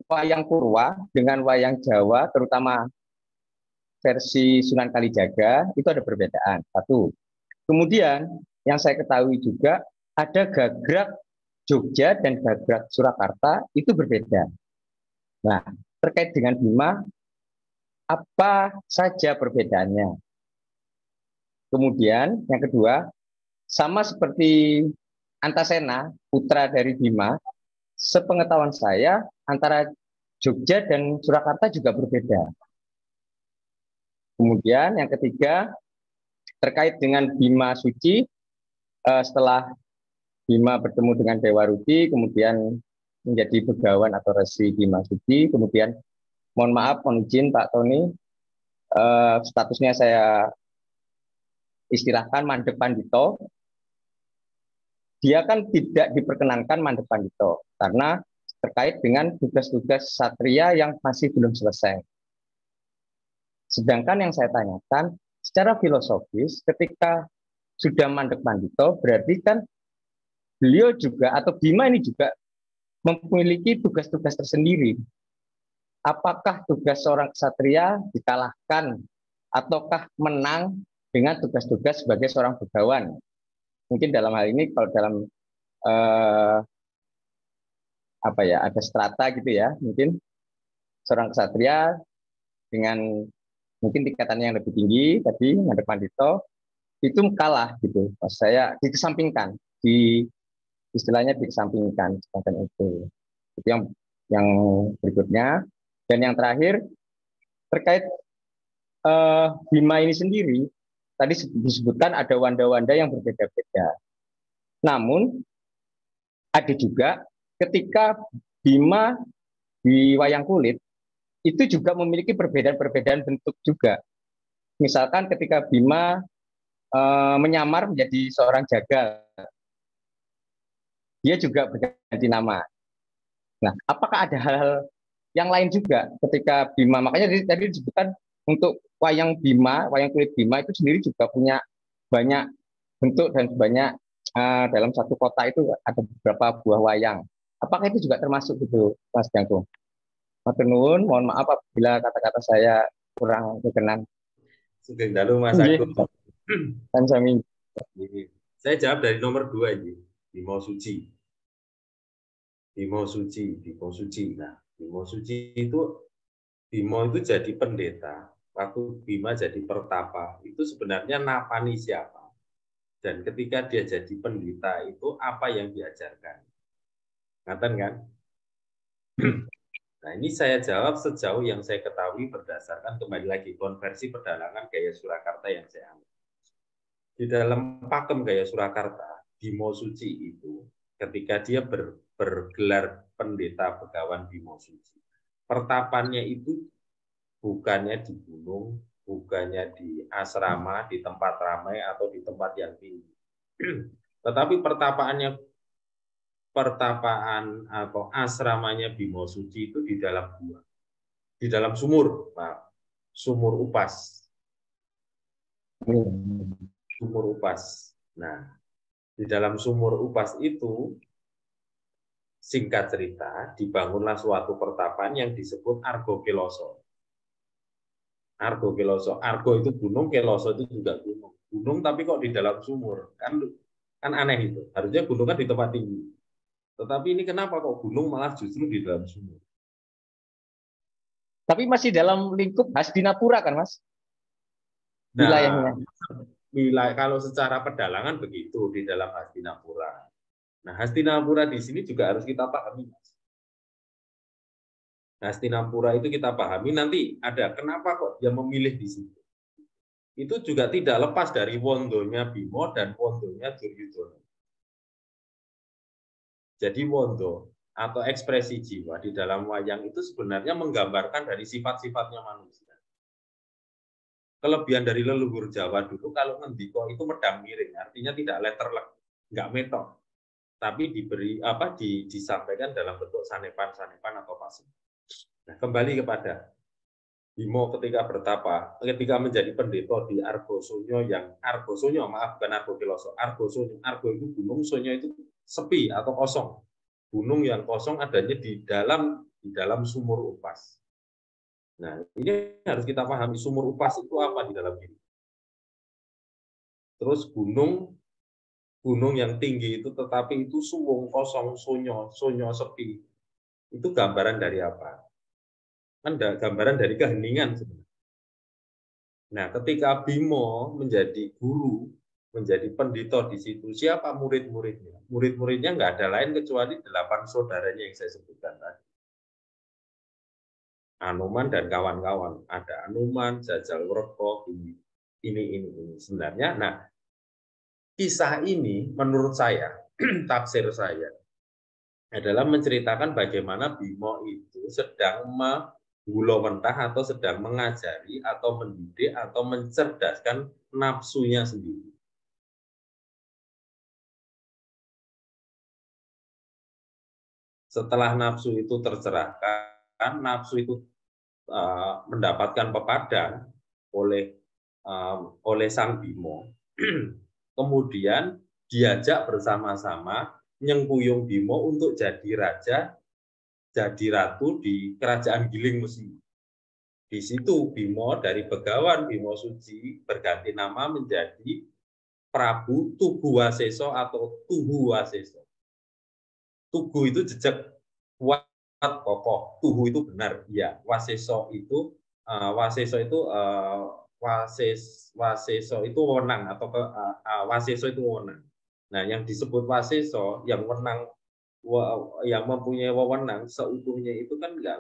wayang Purwa dengan wayang Jawa, terutama versi Sunan Kalijaga, itu ada perbedaan. Satu. Kemudian yang saya ketahui juga ada gagrak Jogja dan gagrak Surakarta itu berbeda. Nah, terkait dengan Bima, apa saja perbedaannya? Kemudian yang kedua, sama seperti Antasena, putra dari Bima, sepengetahuan saya antara Jogja dan Surakarta juga berbeda. Kemudian yang ketiga, terkait dengan Bima Suci, setelah Bima bertemu dengan Dewa Ruti, kemudian menjadi begawan atau resi Bima Suci, kemudian mohon maaf, mohon izin Pak Tony, statusnya saya istilahkan Mandek Pandito. Dia kan tidak diperkenankan Mandek Pandito karena terkait dengan tugas-tugas satria yang masih belum selesai. Sedangkan yang saya tanyakan, secara filosofis, ketika sudah Mandek Pandito, berarti kan beliau juga atau Bima ini juga memiliki tugas-tugas tersendiri. Apakah tugas seorang ksatria dikalahkan ataukah menang dengan tugas-tugas sebagai seorang begawan? Mungkin dalam hal ini kalau dalam ada strata gitu ya, mungkin seorang ksatria dengan mungkin tingkatannya yang lebih tinggi tadi Mandek Pandito itu kalah gitu. Pas saya dikesampingkan, istilahnya dikesampingkan itu yang berikutnya. Dan yang terakhir terkait Bima ini sendiri, tadi disebutkan ada wanda-wanda yang berbeda-beda. Namun ada juga ketika Bima di wayang kulit itu juga memiliki perbedaan-perbedaan bentuk juga. Misalkan ketika Bima menyamar menjadi seorang jagal, dia juga berganti nama. Nah, apakah ada hal-hal yang lain juga ketika Bima? Makanya tadi disebutkan untuk wayang Bima, wayang kulit Bima itu sendiri juga punya banyak bentuk dan banyak dalam satu kota itu ada beberapa buah wayang. Apakah itu juga termasuk gitu, Mas Jangkung? Matur nuwun, mohon maaf apabila kata-kata saya kurang berkenan. Sugeng dalu Mas Agung. Dan sami. Saya jawab dari nomor 2 ini, Bima Suci. Bima Suci. Nah, Bima Suci itu jadi pendeta. Waktu Bima jadi pertapa, itu sebenarnya napani siapa? Dan ketika dia jadi pendeta itu apa yang diajarkan? Ngaten kan? Nah, ini saya jawab sejauh yang saya ketahui berdasarkan kembali lagi konversi pedalangan gaya Surakarta yang saya ambil. Di dalam pakem gaya Surakarta, Bima Suci itu ketika dia bergelar pendeta begawan Bima Suci, pertapannya itu bukannya di gunung, bukannya di asrama, di tempat ramai atau di tempat yang tinggi. Tetapi pertapaan atau asramanya Bima Suci itu di dalam gua, di dalam sumur, Pak. Sumur Upas. Sumur Upas. Nah, di dalam sumur Upas itu, singkat cerita, dibangunlah suatu pertapaan yang disebut Argo Keloso. Argo Keloso. Argo itu gunung, Keloso itu juga gunung. Gunung tapi kok di dalam sumur. Kan aneh itu. Harusnya gunung kan di tempat tinggi. Tetapi ini kenapa kok gunung malah justru di dalam sumur? Tapi masih dalam lingkup Hastinapura kan, Mas? Wilayahnya. Wilayah kalau secara pedalangan begitu di dalam Hastinapura. Nah, Hastinapura di sini juga harus kita pahami. Hastinapura itu kita pahami nanti ada kenapa kok dia memilih di situ. Itu juga tidak lepas dari wondonya Bimo dan wondonya Duryudana. Jadi wondo atau ekspresi jiwa di dalam wayang itu sebenarnya menggambarkan dari sifat-sifatnya manusia. Kelebihan dari leluhur Jawa dulu kalau ngendiko itu medang miring, artinya tidak letterlek, nggak metok, tapi diberi disampaikan dalam bentuk sanepan-sanepan atau pasif. Nah, kembali kepada Bimo ketika bertapa, ketika menjadi pendeta di Argosonyo bukan Argo Kiloso, Argo itu gunung, Sonyo itu sepi atau kosong. Gunung yang kosong adanya di dalam sumur upas. Nah, ini harus kita pahami sumur upas itu apa di dalam ini. Terus gunung yang tinggi itu tetapi itu suwung kosong, sonyo sepi. Itu gambaran dari apa? Kan gambaran dari keheningan sebenarnya. Nah, ketika Bimo menjadi guru, menjadi pendeta di situ, siapa murid-muridnya? Murid-muridnya nggak ada lain kecuali 8 saudaranya yang saya sebutkan tadi. Anoman dan kawan-kawan. Ada Anoman, Jajalwerko, ini sebenarnya. Nah, kisah ini menurut saya, tafsir saya, adalah menceritakan bagaimana Bimo itu sedang menggulawentah atau sedang mengajari atau mendidik atau mencerdaskan nafsunya sendiri. Setelah nafsu itu tercerahkan, nafsu itu mendapatkan pepadang oleh Sang Bimo, kemudian diajak bersama-sama nyengkuyung Bimo untuk jadi raja, jadi ratu di kerajaan Giling Musi. Di situ Bimo dari Begawan Bimo Suci berganti nama menjadi Prabu Tugu Waseso atau Tuhu Waseso. Tugu itu jejak kuat kokoh, Tuhu itu benar, ya. Waseso itu wewenang atau Waseso itu wewenang. Nah, yang disebut Waseso yang yang mempunyai wewenang seutuhnya itu kan tidak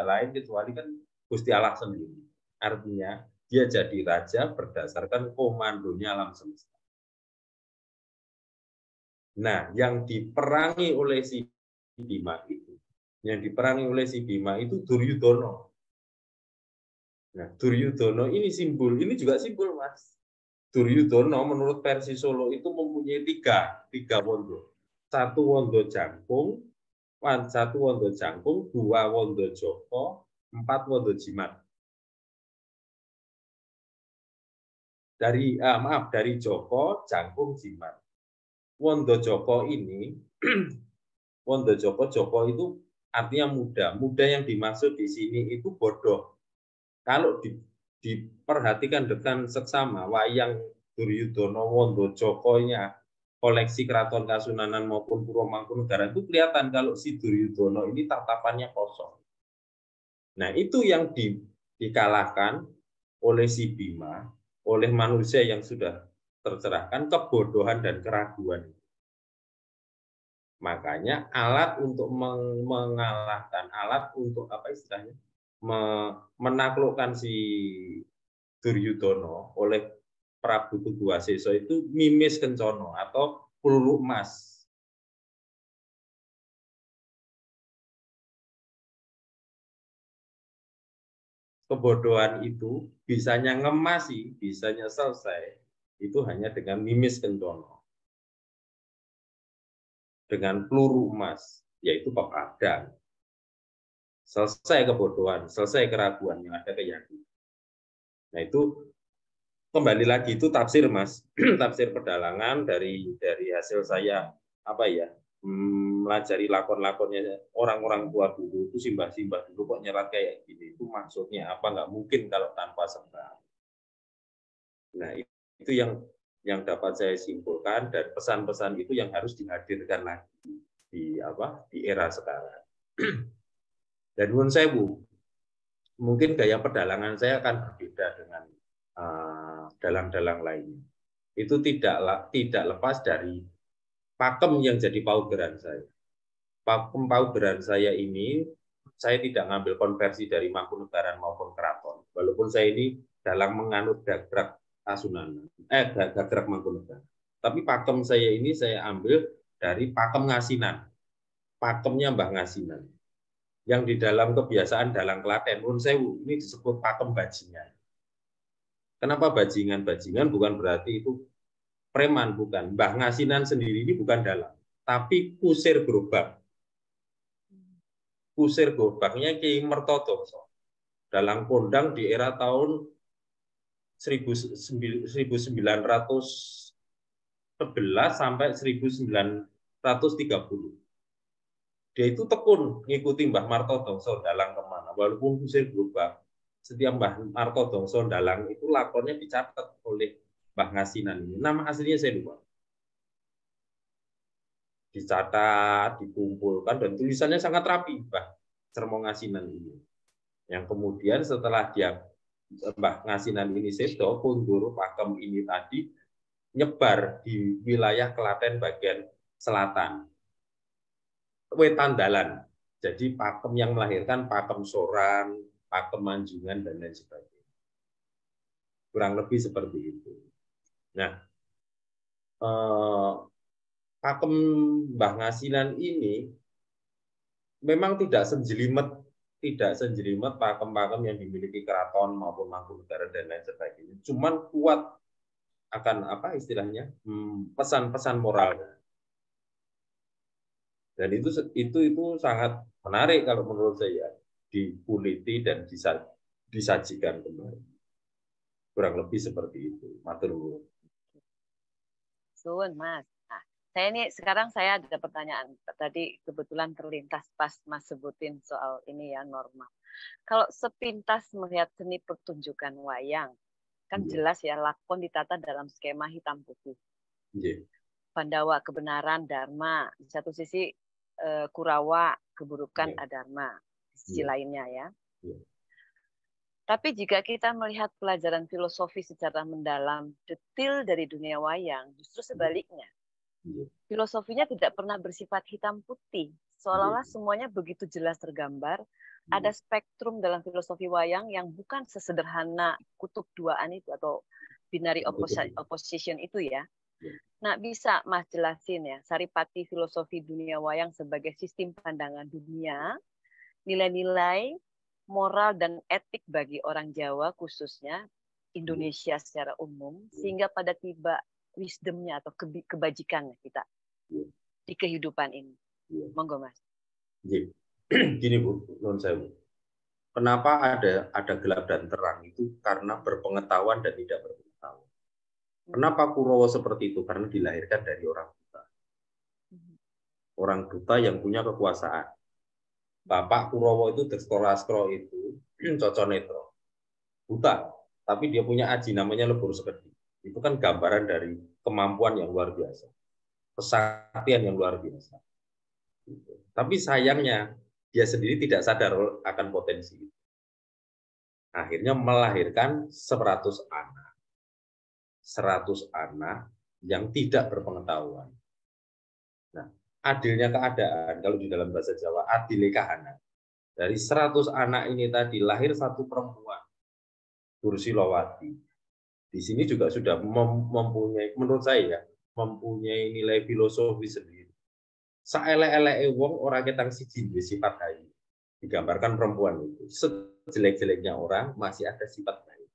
lain kecuali kan Gusti Allah sendiri. Artinya dia jadi raja berdasarkan komandonya alam semesta. Nah, yang diperangi oleh si Bima itu Duryudana. Nah, Duryudana ini juga simbol, Mas. Duryudana menurut versi Solo itu mempunyai tiga wondo. Satu wondo jangkung, 2 wondo joko, 4 wondo jimat. Dari Joko, jangkung, jimat. Wondo Joko ini, Joko itu artinya muda. Muda yang dimaksud di sini itu bodoh. Kalau diperhatikan dengan seksama, wayang Duryudana Wondo Joko-nya, koleksi Keraton Kasunanan maupun Puro Mangkunegara itu kelihatan kalau si Duryudana ini tatapannya kosong. Nah, itu yang dikalahkan oleh si Bima, oleh manusia yang sudah tercerahkan, kebodohan dan keraguan. Makanya alat untuk mengalahkan, alat untuk menaklukkan si Duryudana oleh Prabu Tugu Waseso itu mimis kencono atau peluru emas. Kebodohan itu bisanya ngemasi, bisanya selesai, itu hanya dengan mimis kencono. Dengan peluru emas, yaitu pepadang. Selesai kebodohan, selesai keraguan yang ada keyakinan. Nah, itu kembali lagi itu tafsir, Mas. Tafsir pedalangan dari hasil saya melajari lakon-lakonnya orang-orang tua dulu, itu simbah-simbah dulu kok nyerat kayak gini. Itu maksudnya apa? Nggak mungkin kalau tanpa sebab. Nah, itu yang dapat saya simpulkan, dan pesan-pesan itu yang harus dihadirkan lagi di era sekarang. Dan nuwun sewu, mungkin gaya pedalangan saya akan berbeda dengan dalang-dalang lainnya. Itu tidak lepas dari pakem yang jadi paugeran saya. Pakem paugeran saya ini, saya tidak ngambil konversi dari Mangkunegaran maupun keraton. Walaupun saya ini dalang menganut gagrak Kasunanan, gagrak Mangkunegaran. Tapi pakem saya ini saya ambil dari pakem Ngasinan. Pakemnya Mbah Ngasinan. Yang di dalam kebiasaan dalang Klaten, Nun Sewu, ini disebut pakem bajingan. Kenapa bajingan? Bajingan bukan berarti itu preman, bukan. Mbah Ngasinan sendiri ini bukan dalang, tapi kusir gerobak. Kusir gerobaknya Ki Mertodoso. Dalang kondang di era tahun 1911 sampai 1930. Dia itu tekun ngikuti Mbah Martodongso dalang kemana, walaupun kusir gerobak. Setiap Mbah Martodongso dalang itu lakonnya dicatat oleh Mbah Ngasinan ini. Nama aslinya saya lupa. Dicatat, dikumpulkan, dan tulisannya sangat rapi, Mbah Cermo Ngasinan ini. Yang kemudian setelah Mbah Ngasinan ini sedo, kundur pakem ini tadi nyebar di wilayah Klaten bagian selatan. Wetan dalan. Jadi pakem yang melahirkan pakem Soran, pakem Manjungan, dan lain sebagainya. Kurang lebih seperti itu. Nah, pakem Mbah Ngasinan ini memang tidak senjelimet pakem-pakem yang dimiliki keraton maupun Mangkunegaran dan lain sebagainya. Cuman kuat akan apa istilahnya pesan-pesan moral. Dan itu sangat menarik kalau menurut saya dikuliti dan disajikan kembali. Kurang lebih seperti itu. Matur nuwun. Sun, Mas. Nah, sekarang saya ada pertanyaan. Tadi kebetulan terlintas pas Mas sebutin soal ini ya, norma. Kalau sepintas melihat seni pertunjukan wayang, kan jelas ya lakon ditata dalam skema hitam putih. Pandawa kebenaran, dharma. Di satu sisi Kurawa keburukan, adharma. Di sisi lainnya ya. Tapi jika kita melihat pelajaran filosofi secara mendalam, detail dari dunia wayang, justru sebaliknya. Filosofinya tidak pernah bersifat hitam putih. Seolah-olah semuanya begitu jelas tergambar. Ada spektrum dalam filosofi wayang yang bukan sesederhana kutub duaan itu atau binary opposition itu ya. Nah, bisa Mas jelasin ya, saripati filosofi dunia wayang sebagai sistem pandangan dunia, nilai-nilai moral dan etik bagi orang Jawa khususnya, Indonesia secara umum, sehingga pada tiba wisdomnya atau kebajikannya kita di kehidupan ini. Monggo Mas. Gini Bu, non saya Bu. Kenapa ada gelap dan terang itu karena berpengetahuan dan tidak berpengetahuan. Kenapa Kurawa seperti itu? Karena dilahirkan dari orang buta. Orang buta yang punya kekuasaan. Bapak Kurawa itu Drestorastro itu Coconetro. Buta, tapi dia punya aji namanya Lebur Sekedi. Itu kan gambaran dari kemampuan yang luar biasa. Kesaktian yang luar biasa. Tapi sayangnya dia sendiri tidak sadar akan potensi itu. Akhirnya melahirkan 100 anak. 100 anak yang tidak berpengetahuan. Nah, adilnya keadaan, kalau di dalam bahasa Jawa, adile kahana. Dari 100 anak ini tadi lahir satu perempuan, Dursilowati. Di sini juga sudah mempunyai, menurut saya, mempunyai nilai filosofi sendiri. Saelek-eleke wong ora ketang siji duwe sifat hayu. Digambarkan perempuan itu. Sejelek-jeleknya orang masih ada sifat hayu.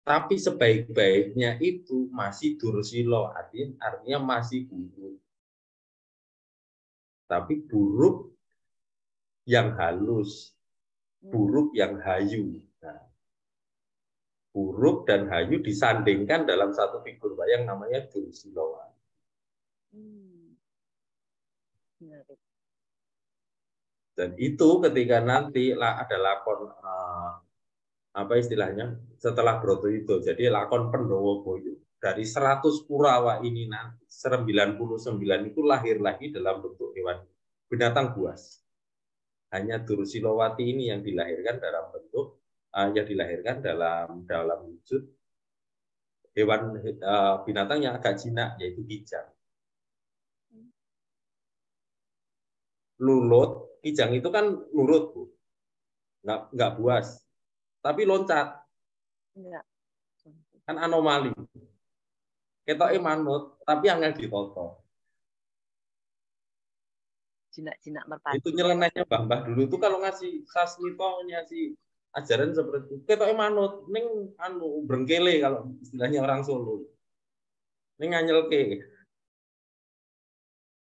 Tapi sebaik-baiknya itu masih Dursilo, artinya masih buruk. Tapi buruk yang halus, buruk yang hayu. Nah, buruk dan hayu disandingkan dalam satu figur wayang namanya Dursilo. Dan itu ketika nanti ada lakon apa istilahnya setelah Bratayuda, jadi lakon Pandhawa Boyo dari 100 Kurawa ini nanti 99 itu lahir lagi dalam bentuk hewan binatang buas. hanya Dursilowati ini yang dilahirkan dalam bentuk yang dilahirkan dalam wujud hewan binatang yang agak jinak, yaitu kijang. Lulut, kijang itu kan nurut, Bu. Nggak buas, tapi loncat. Enggak. Kan anomali. Ketoke manut, tapi angel ditoto. Jinak-jinak merpati. Itu nyelenehnya Mbah dulu itu kalau ngasih sasmito, ngasih ajaran seperti itu. Ketoke manut, ning brengkele kalau istilahnya orang Solo. Ning nganyelke.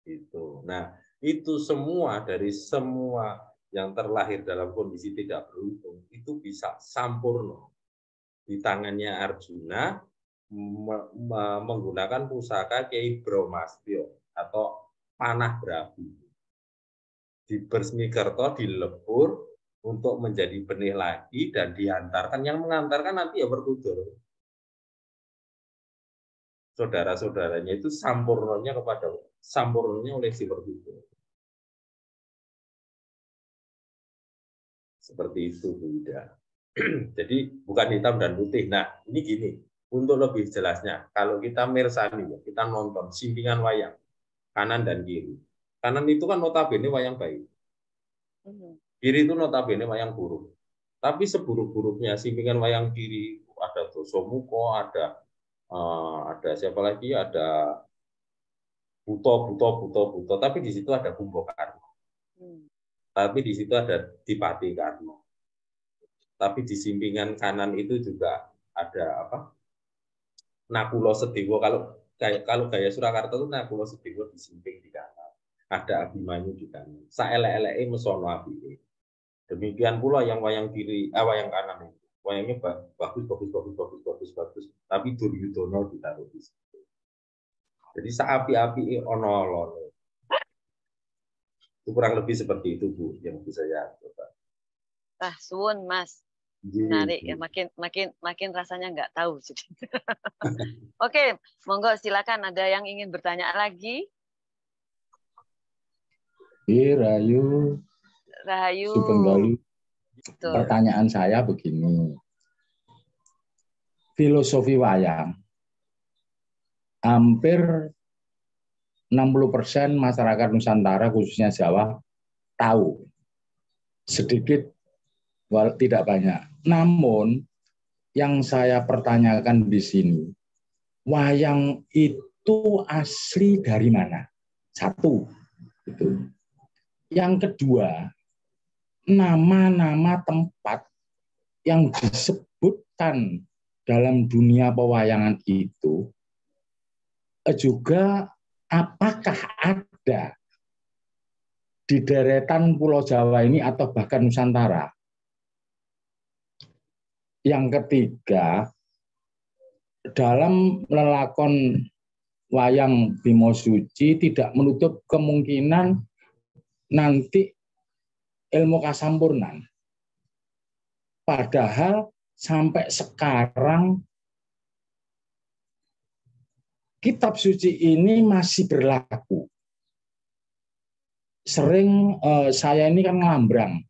Itu. Nah, itu semua dari semua yang terlahir dalam kondisi tidak beruntung itu bisa sampurno di tangannya Arjuna menggunakan pusaka Kyai Brahmastya atau panah berapi. Di Bersmikerto dilebur untuk menjadi benih lagi dan diantarkan. Yang mengantarkan nanti ya Werkudara. Saudara-saudaranya itu sampurnonya oleh si Werkudara. Seperti itu, Bunda. Jadi bukan hitam dan putih. Nah, ini gini. Untuk lebih jelasnya, kalau kita mirsani, kita nonton simpingan wayang kanan dan kiri. Kanan itu kan notabene wayang baik. Kiri itu notabene wayang buruk. Tapi seburuk-buruknya simpingan wayang kiri ada Dosomuko, ada siapa lagi? Ada Buto. Tapi di situ ada Kumbakarna. Tapi di situ ada Dipati Karna. Tapi di simpingan kanan itu juga ada apa? Nakulo Sedewo. Kalau gaya Surakarta itu Nakulo Sedewo di samping di kanan. Ada Abimanyu di kanan. Saelek-eleke mesono apike. Demikian pula yang wayang kiri, wayang kanan itu. Wayangnya bagus. Tapi Duryudana ditaruh di situ. Jadi saapi-api ono lono. Itu kurang lebih seperti itu, Bu, yang bisa saya coba. Suwun, Mas. Menarik ya, makin rasanya nggak tahu. Oke, monggo silakan, ada yang ingin bertanya lagi? Rahayu. Sugeng Dalu. Pertanyaan saya begini. Filosofi wayang. Hampir 60% masyarakat Nusantara, khususnya Jawa, tahu. Sedikit, tidak banyak. Namun, yang saya pertanyakan di sini, wayang itu asli dari mana? Satu. Itu. Yang kedua, nama-nama tempat yang disebutkan dalam dunia pewayangan itu juga apakah ada di deretan Pulau Jawa ini atau bahkan Nusantara? Yang ketiga, dalam lelakon wayang Bimo Suci tidak menutup kemungkinan nanti ilmu kasampurnan. Padahal sampai sekarang kitab suci ini masih berlaku. Sering saya ini kan ngelambrang,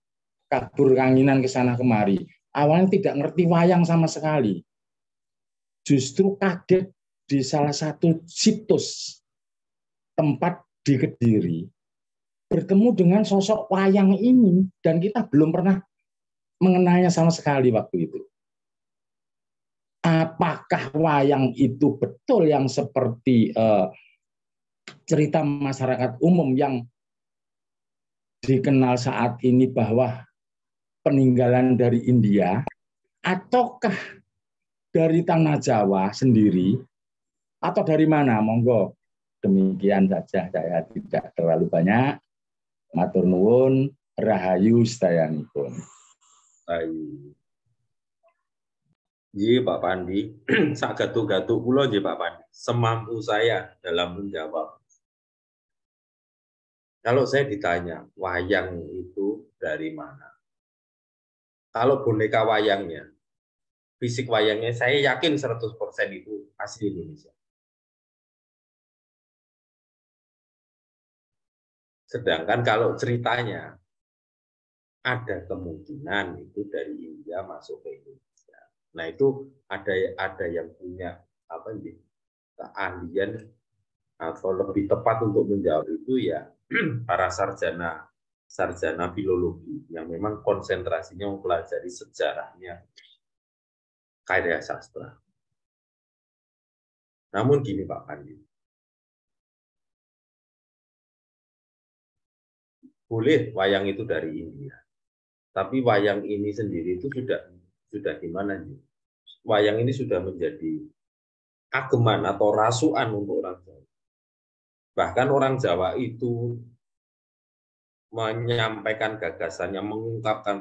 kabur kanginan ke sana kemari. Awalnya tidak ngerti wayang sama sekali. Justru kaget di salah satu situs tempat di Kediri bertemu dengan sosok wayang ini dan kita belum pernah mengenalnya sama sekali waktu itu. Apakah wayang itu betul yang seperti cerita masyarakat umum yang dikenal saat ini bahwa peninggalan dari India, ataukah dari tanah Jawa sendiri, atau dari mana? Monggo. Demikian saja, saya tidak terlalu banyak. Matur nuwun, rahayu sedayanipun. Ayo. Iya Pak Pandi, sak gatuk-gatuk kula nggih Pak Pandi, semampu saya dalam menjawab. Kalau saya ditanya, wayang itu dari mana? Kalau boneka wayangnya, fisik wayangnya, saya yakin 100% itu asli Indonesia. Sedangkan kalau ceritanya, ada kemungkinan itu dari India masuk ke Indonesia. Nah itu ada yang punya apa nih keahlian atau lebih tepat untuk menjawab itu ya para sarjana filologi yang memang konsentrasinya mempelajari sejarahnya karya sastra. Namun gini Pak Pandi, boleh wayang itu dari India. Tapi wayang ini sendiri itu sudah gimana nih? Wayang ini sudah menjadi ageman atau rasukan untuk orang Jawa. Bahkan orang Jawa itu menyampaikan gagasannya, mengungkapkan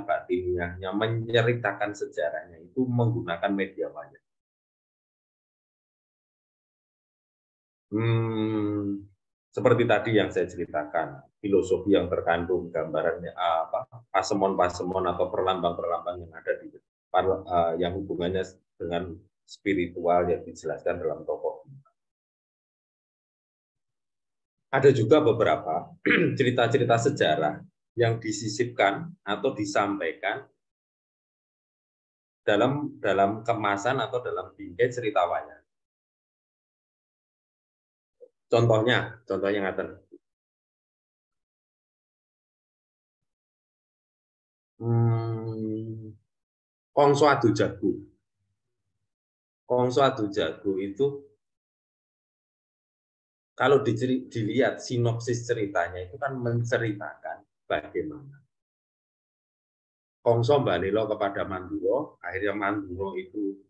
batinnya, menceritakan sejarahnya itu menggunakan media wayang. Seperti tadi yang saya ceritakan, filosofi yang terkandung gambarannya pasemon-pasemon atau perlambang-perlambang yang ada di yang hubungannya dengan spiritual yang dijelaskan dalam tokoh. Ada juga beberapa cerita-cerita sejarah yang disisipkan atau disampaikan dalam kemasan atau dalam bingkai cerita wayang. Contohnya ngaten. Kongso Adu Jago. Kongso Adu Jago itu kalau dilihat sinopsis ceritanya itu kan menceritakan bagaimana Kongso balelo kepada Manduro, akhirnya Manduro itu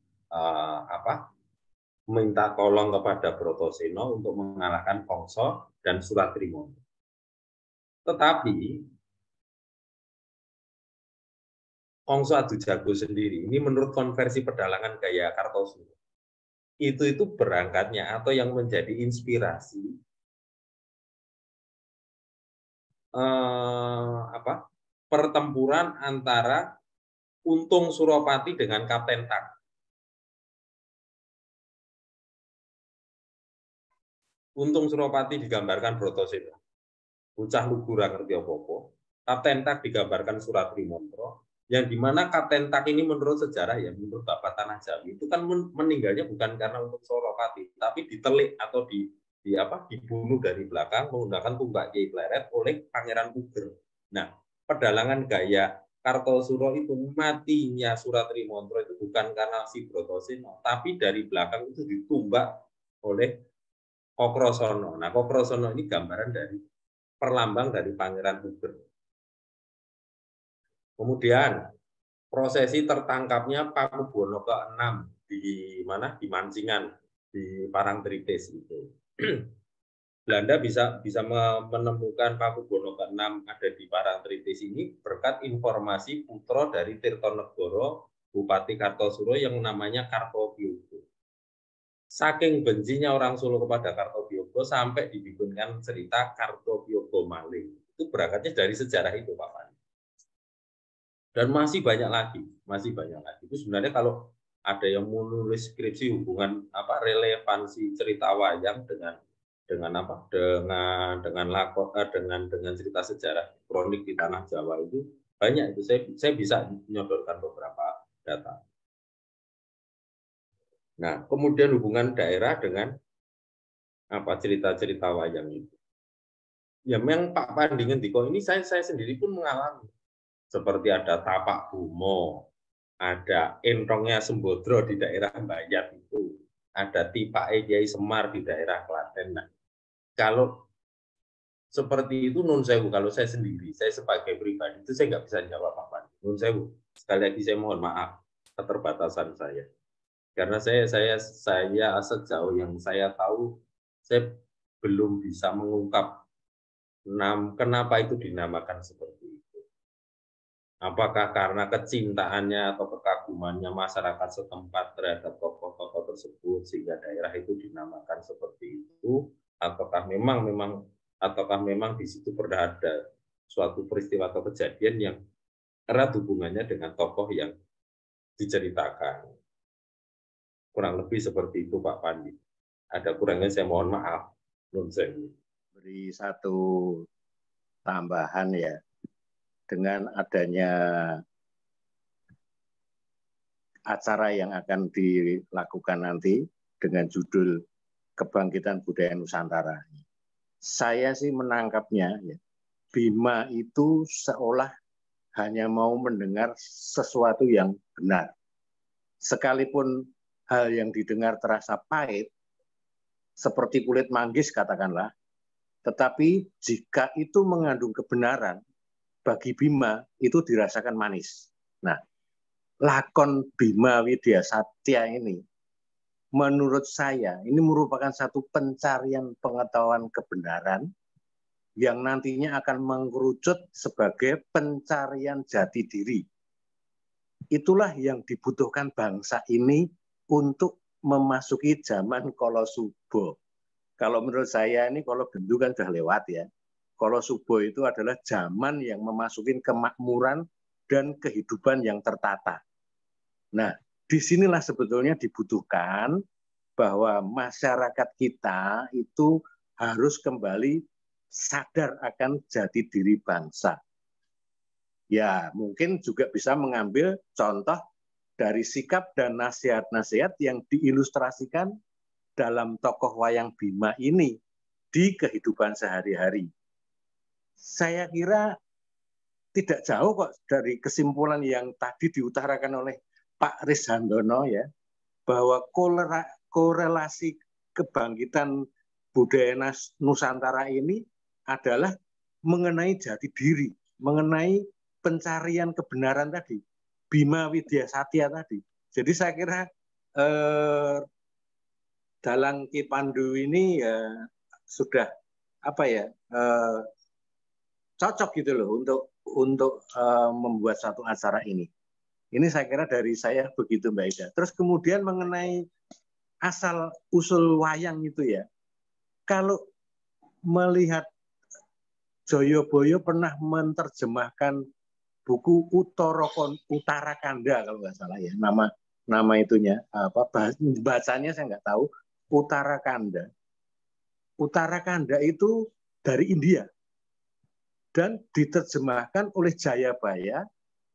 minta tolong kepada Brotoseno untuk mengalahkan Kongso dan Suratrimonto. Tetapi Kongso Adu Jago sendiri ini menurut konversi pedalangan gaya Kartosuro itu berangkatnya atau yang menjadi inspirasi pertempuran antara Untung Suropati dengan Kapten Tak. Untung Suropati digambarkan Brotoseno, bocah lugura ngerti apa-apa. Kapten Tak digambarkan Suratrimonto, yang dimana Kapten Tak ini menurut sejarah ya, menurut Bapak Tanah Jawi itu kan meninggalnya bukan karena Untung Suropati, tapi ditelik atau dibunuh dari belakang menggunakan tumbak Kiai Pleret oleh Pangeran Puger. Nah, pedalangan gaya Kartosuro itu matinya Suratrimonto itu bukan karena si Brotoseno, tapi dari belakang itu ditumbak oleh Kokrosono. Nah, Kokrosono ini gambaran dari perlambang dari Pangeran Puger. Kemudian prosesi tertangkapnya Pakubuwono ke-6 di mana? Di Mancingan, di Parangtritis itu. Belanda bisa menemukan Pakubuwono ke-6 ada di Parangtritis ini berkat informasi putra dari Tirtonegoro, Bupati Kartosuro yang namanya Kartobiogo. Saking bencinya orang Solo kepada Kartobiogo sampai dibikinkan cerita Kartobiogo Maling. Itu berangkatnya dari sejarah itu, Pak Pani. Dan masih banyak lagi. Itu sebenarnya kalau ada yang menulis skripsi hubungan relevansi cerita wayang dengan cerita sejarah kronik di tanah Jawa itu banyak itu saya bisa menyodorkan beberapa data. Nah, kemudian hubungan daerah dengan cerita-cerita wayang itu. Ya memang Pak Pandi ngendika ini saya sendiri pun mengalami. Seperti ada Tapak Bumo, ada Entongnya Sembodro di daerah Mbayat itu, ada Tipake Kiai Semar di daerah Klaten. Nah, kalau seperti itu nun sewu, kalau saya sendiri, saya sebagai pribadi itu saya nggak bisa jawab apa-apa. Nun sewu, sekali lagi saya mohon maaf keterbatasan saya. Karena saya sejauh yang saya tahu, saya belum bisa mengungkap kenapa itu dinamakan seperti itu. Apakah karena kecintaannya atau kekagumannya masyarakat setempat terhadap tokoh-tokoh tersebut sehingga daerah itu dinamakan seperti itu, ataukah memang di situ berada suatu peristiwa atau kejadian yang erat hubungannya dengan tokoh yang diceritakan. Kurang lebih seperti itu Pak Pandi. Ada kurangnya saya mohon maaf. Nun sewu. Beri satu tambahan ya. dengan adanya acara yang akan dilakukan nanti dengan judul Kebangkitan Budaya Nusantara. Saya sih menangkapnya, ya, Bima itu seolah hanya mau mendengar sesuatu yang benar. Sekalipun hal yang didengar terasa pahit, seperti kulit manggis katakanlah, tetapi jika itu mengandung kebenaran, bagi Bima itu dirasakan manis. Nah, lakon Bima Widya Satya ini, menurut saya, ini merupakan satu pencarian pengetahuan kebenaran yang nantinya akan mengerucut sebagai pencarian jati diri. Itulah yang dibutuhkan bangsa ini untuk memasuki zaman Kolosubo. Kalau menurut saya ini kalau Bendu kan sudah lewat ya. Kolosubo itu adalah zaman yang memasuki kemakmuran dan kehidupan yang tertata. Nah, disinilah sebetulnya dibutuhkan bahwa masyarakat kita itu harus kembali sadar akan jati diri bangsa. Ya, mungkin juga bisa mengambil contoh dari sikap dan nasihat-nasihat yang diilustrasikan dalam tokoh wayang Bima ini di kehidupan sehari-hari. Saya kira tidak jauh kok dari kesimpulan yang tadi diutarakan oleh Pak Riz Handono ya, bahwa korelasi kebangkitan budaya Nusantara ini adalah mengenai jati diri, mengenai pencarian kebenaran tadi, Bima Widya Satya tadi. Jadi saya kira Dalang Ki Pandu ini sudah cocok gitu loh untuk membuat satu acara ini. Ini saya kira dari saya begitu Mbak Ida. Terus kemudian mengenai asal usul wayang itu ya, kalau melihat Joyoboyo pernah menerjemahkan buku Utara Kanda kalau nggak salah ya, nama itunya bacanya saya nggak tahu. Utara Kanda itu dari India dan diterjemahkan oleh Jayabaya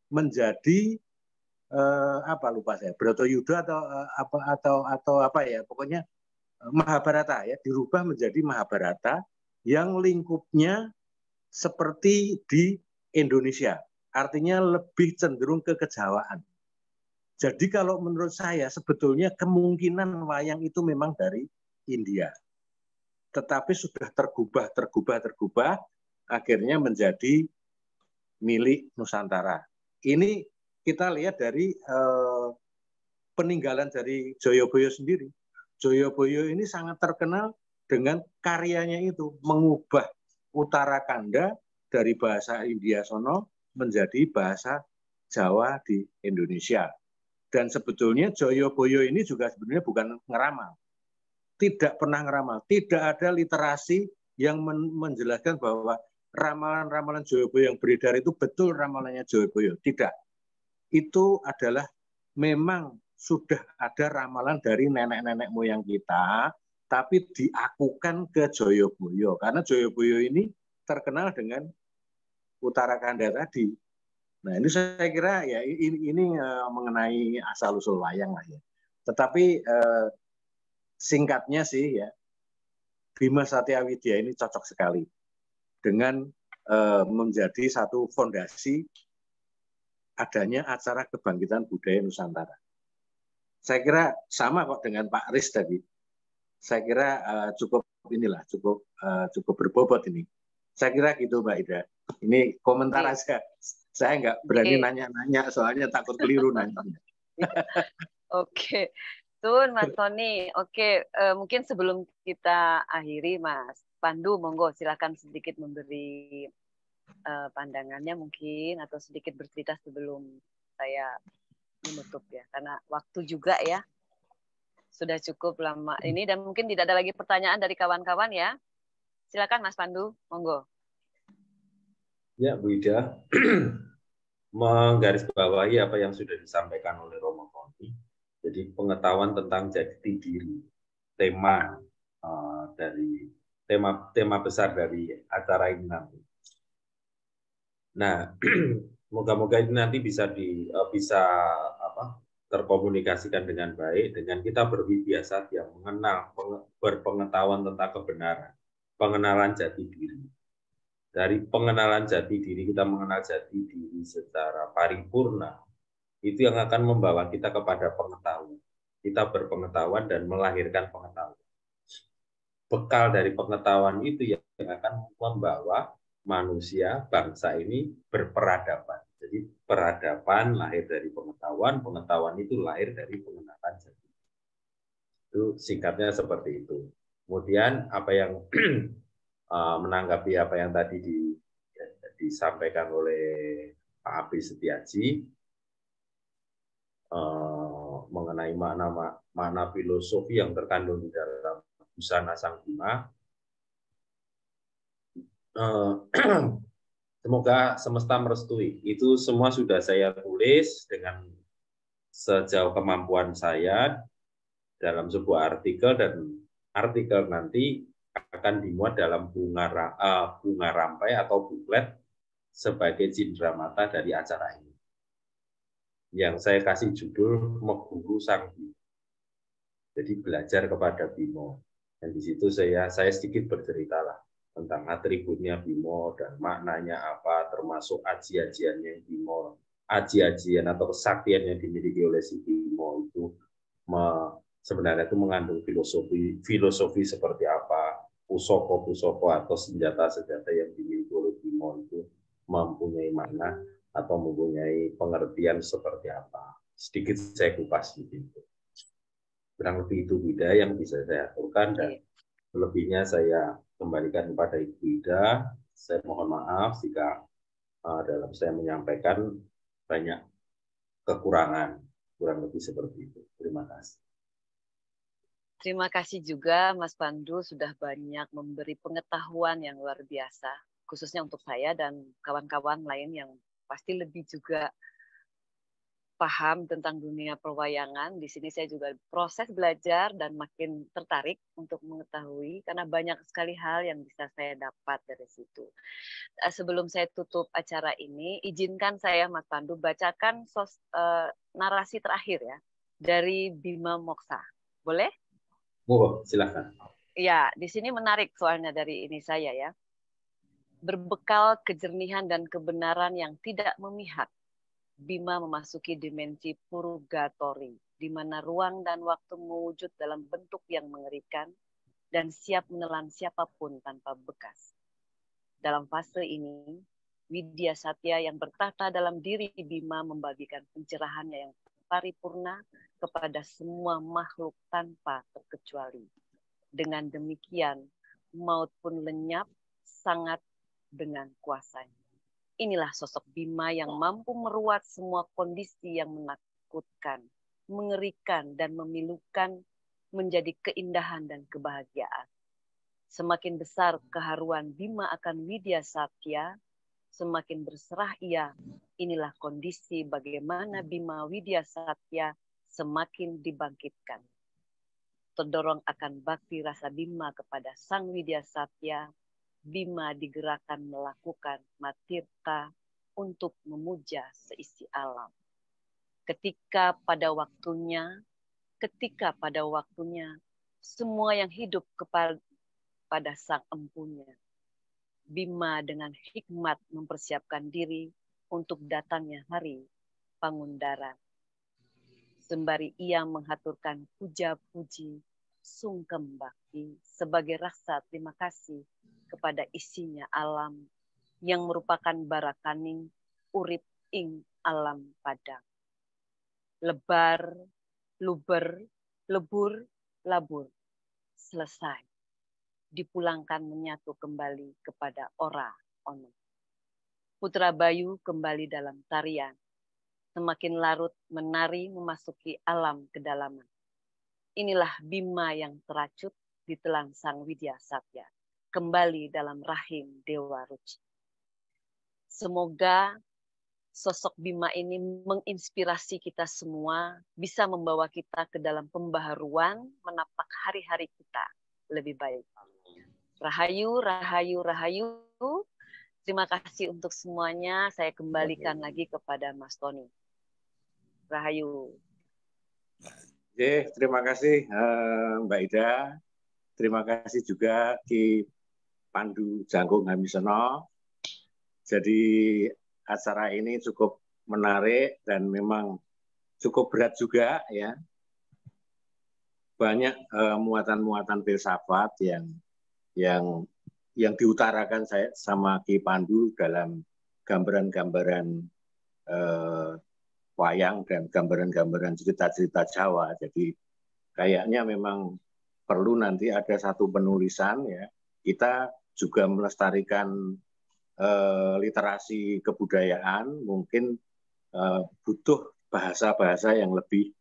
menjadi lupa saya, Bratayuda atau apa ya, pokoknya Mahabharata ya, dirubah menjadi Mahabharata yang lingkupnya seperti di Indonesia, artinya lebih cenderung ke kejawaan. Jadi kalau menurut saya sebetulnya kemungkinan wayang itu memang dari India, tetapi sudah tergubah akhirnya menjadi milik Nusantara. Ini kita lihat dari peninggalan dari Joyoboyo sendiri. Joyoboyo ini sangat terkenal dengan karyanya itu, mengubah Utara Kanda dari bahasa India sono menjadi bahasa Jawa di Indonesia. Dan sebetulnya Joyoboyo ini juga sebenarnya bukan ngeramal. Tidak pernah ngeramal. Tidak ada literasi yang menjelaskan bahwa ramalan-ramalan Joyoboyo yang beredar itu betul ramalannya Joyoboyo. Tidak. Itu adalah memang sudah ada ramalan dari nenek-nenek moyang kita, tapi diakukan ke Joyoboyo. Karena Joyoboyo ini terkenal dengan Utara Kanda tadi. Nah ini saya kira ya ini mengenai asal-usul wayang lah ya. Tetapi singkatnya sih ya, Bima Satya Widya ini cocok sekali dengan menjadi satu fondasi adanya acara kebangkitan budaya Nusantara. Saya kira sama kok dengan Pak Riz tadi. Saya kira cukup berbobot ini. Saya kira gitu Mbak Ida. Ini komentar aja. Saya nggak berani nanya-nanya soalnya takut keliru nanya. Oke. Tun Mas Tony. Oke, mungkin sebelum kita akhiri Mas Pandu, monggo silakan sedikit memberi pandangannya mungkin atau sedikit bercerita sebelum saya menutup ya, karena waktu juga ya sudah cukup lama ini dan mungkin tidak ada lagi pertanyaan dari kawan-kawan ya. Silakan Mas Pandu, monggo. Ya Bu Ida, menggarisbawahi apa yang sudah disampaikan oleh Romo Tony. Jadi pengetahuan tentang jati diri, tema besar dari acara ini nanti. Nah, moga-moga ini nanti bisa terkomunikasikan dengan baik dengan kita berwidyasat yang berpengetahuan tentang kebenaran, pengenalan jati diri. Dari pengenalan jati diri, kita mengenal jati diri secara paripurna, itu yang akan membawa kita kepada pengetahuan. Kita berpengetahuan dan melahirkan pengetahuan. Bekal dari pengetahuan itu yang akan membawa manusia, bangsa ini berperadaban. Jadi peradaban lahir dari pengetahuan, pengetahuan itu lahir dari pengenalan jati. Itu singkatnya seperti itu. Kemudian apa yang menanggapi apa yang tadi disampaikan oleh Pak Abi Setiaji mengenai makna filosofi yang terkandung di dalam busana Sang Bima. Semoga semesta merestui. Itu semua sudah saya tulis dengan sejauh kemampuan saya dalam sebuah artikel, dan artikel nanti akan dimuat dalam bunga rampai atau buklet sebagai cindramata dari acara ini. Yang saya kasih judul Meguru Sang Bima. Jadi belajar kepada Bimo. Dan di situ saya sedikit bercerita lah tentang atributnya Bimo dan maknanya apa, termasuk aji-ajiannya Bimo, aji-ajian atau kesaktian yang dimiliki oleh si Bimo itu sebenarnya itu mengandung filosofi seperti apa, pusoko atau senjata-senjata yang dimiliki oleh Bimo itu mempunyai makna atau mempunyai pengertian seperti apa. Sedikit saya kupas di situ. Kurang lebih itu Ida yang bisa saya aturkan, dan selebihnya saya kembalikan kepada Ibu Ida. Saya mohon maaf jika dalam saya menyampaikan banyak kekurangan, kurang lebih seperti itu. Terima kasih. Terima kasih juga Mas Pandu sudah banyak memberi pengetahuan yang luar biasa, khususnya untuk saya dan kawan-kawan lain yang pasti lebih juga paham tentang dunia perwayangan. Di sini saya juga proses belajar dan makin tertarik untuk mengetahui karena banyak sekali hal yang bisa saya dapat dari situ. Sebelum saya tutup acara ini, izinkan saya Mas Pandu bacakan narasi terakhir ya dari Bima Moksa. Boleh? Oh, silakan. Ya, di sini menarik soalnya dari ini saya ya. Berbekal kejernihan dan kebenaran yang tidak memihak, Bima memasuki dimensi purgatori, di mana ruang dan waktu mewujud dalam bentuk yang mengerikan dan siap menelan siapapun tanpa bekas. Dalam fase ini, Widya Satya yang bertahta dalam diri Bima membagikan pencerahannya yang paripurna kepada semua makhluk tanpa terkecuali. Dengan demikian, maut pun lenyap sangat dengan kuasanya. Inilah sosok Bima yang mampu meruat semua kondisi yang menakutkan, mengerikan, dan memilukan menjadi keindahan dan kebahagiaan. Semakin besar keharuan Bima akan Widya Satya, semakin berserah ia. Inilah kondisi bagaimana Bima Widya Satya semakin dibangkitkan. Terdorong akan bakti rasa Bima kepada Sang Widya Satya, Bima digerakkan melakukan matirta untuk memuja seisi alam. Ketika pada waktunya, semua yang hidup kepada Sang Empunya, Bima dengan hikmat mempersiapkan diri untuk datangnya hari Pangundaran. Sembari ia menghaturkan puja-puji, sungkem bakti sebagai rasa terima kasih kepada isinya alam yang merupakan barakaning urip ing alam padang. Lebar, luber, lebur, labur. Selesai. Dipulangkan menyatu kembali kepada ora ono. Putra Bayu kembali dalam tarian. Semakin larut menari memasuki alam kedalaman. Inilah Bima yang teracut ditelan Sang Widya Satya, kembali dalam rahim Dewa Ruci. Semoga sosok Bima ini menginspirasi kita semua, bisa membawa kita ke dalam pembaharuan, menapak hari-hari kita lebih baik. Rahayu, rahayu, rahayu. Terima kasih untuk semuanya. Saya kembalikan lagi kepada Mas Tony. Rahayu. Terima kasih Mbak Ida. Terima kasih juga Ki Pandu Jangkung Hamisono. Jadi acara ini cukup menarik dan memang cukup berat juga ya. Banyak muatan-muatan filsafat yang diutarakan saya sama Ki Pandu dalam gambaran-gambaran wayang dan gambaran-gambaran cerita-cerita Jawa. Jadi kayaknya memang perlu nanti ada satu penulisan ya. Kita juga melestarikan literasi kebudayaan, mungkin butuh bahasa-bahasa yang lebih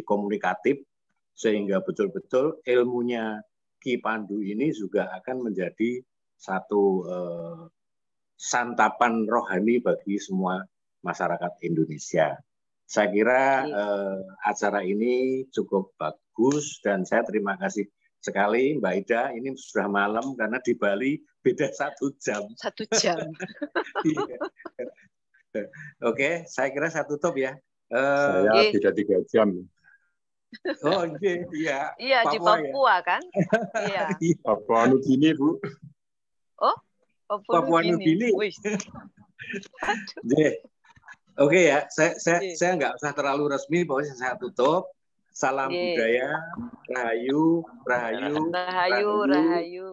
komunikatif sehingga betul-betul ilmunya Ki Pandu ini juga akan menjadi satu santapan rohani bagi semua masyarakat Indonesia. Saya kira acara ini cukup bagus dan saya terima kasih sekali Mbak Ida. Ini sudah malam karena di Bali beda 1 jam. 1 jam. Oke, saya kira saya tutup ya. Saya beda 3 jam. Oh iya. Iya, di Papua ya? Kan? Iya. Papua Nugini, Bu. Oh, Papua Nugini. Oke ya, saya nggak usah terlalu resmi, pokoknya saya tutup. Salam budaya, rahayu, rahayu, rahayu, rahayu.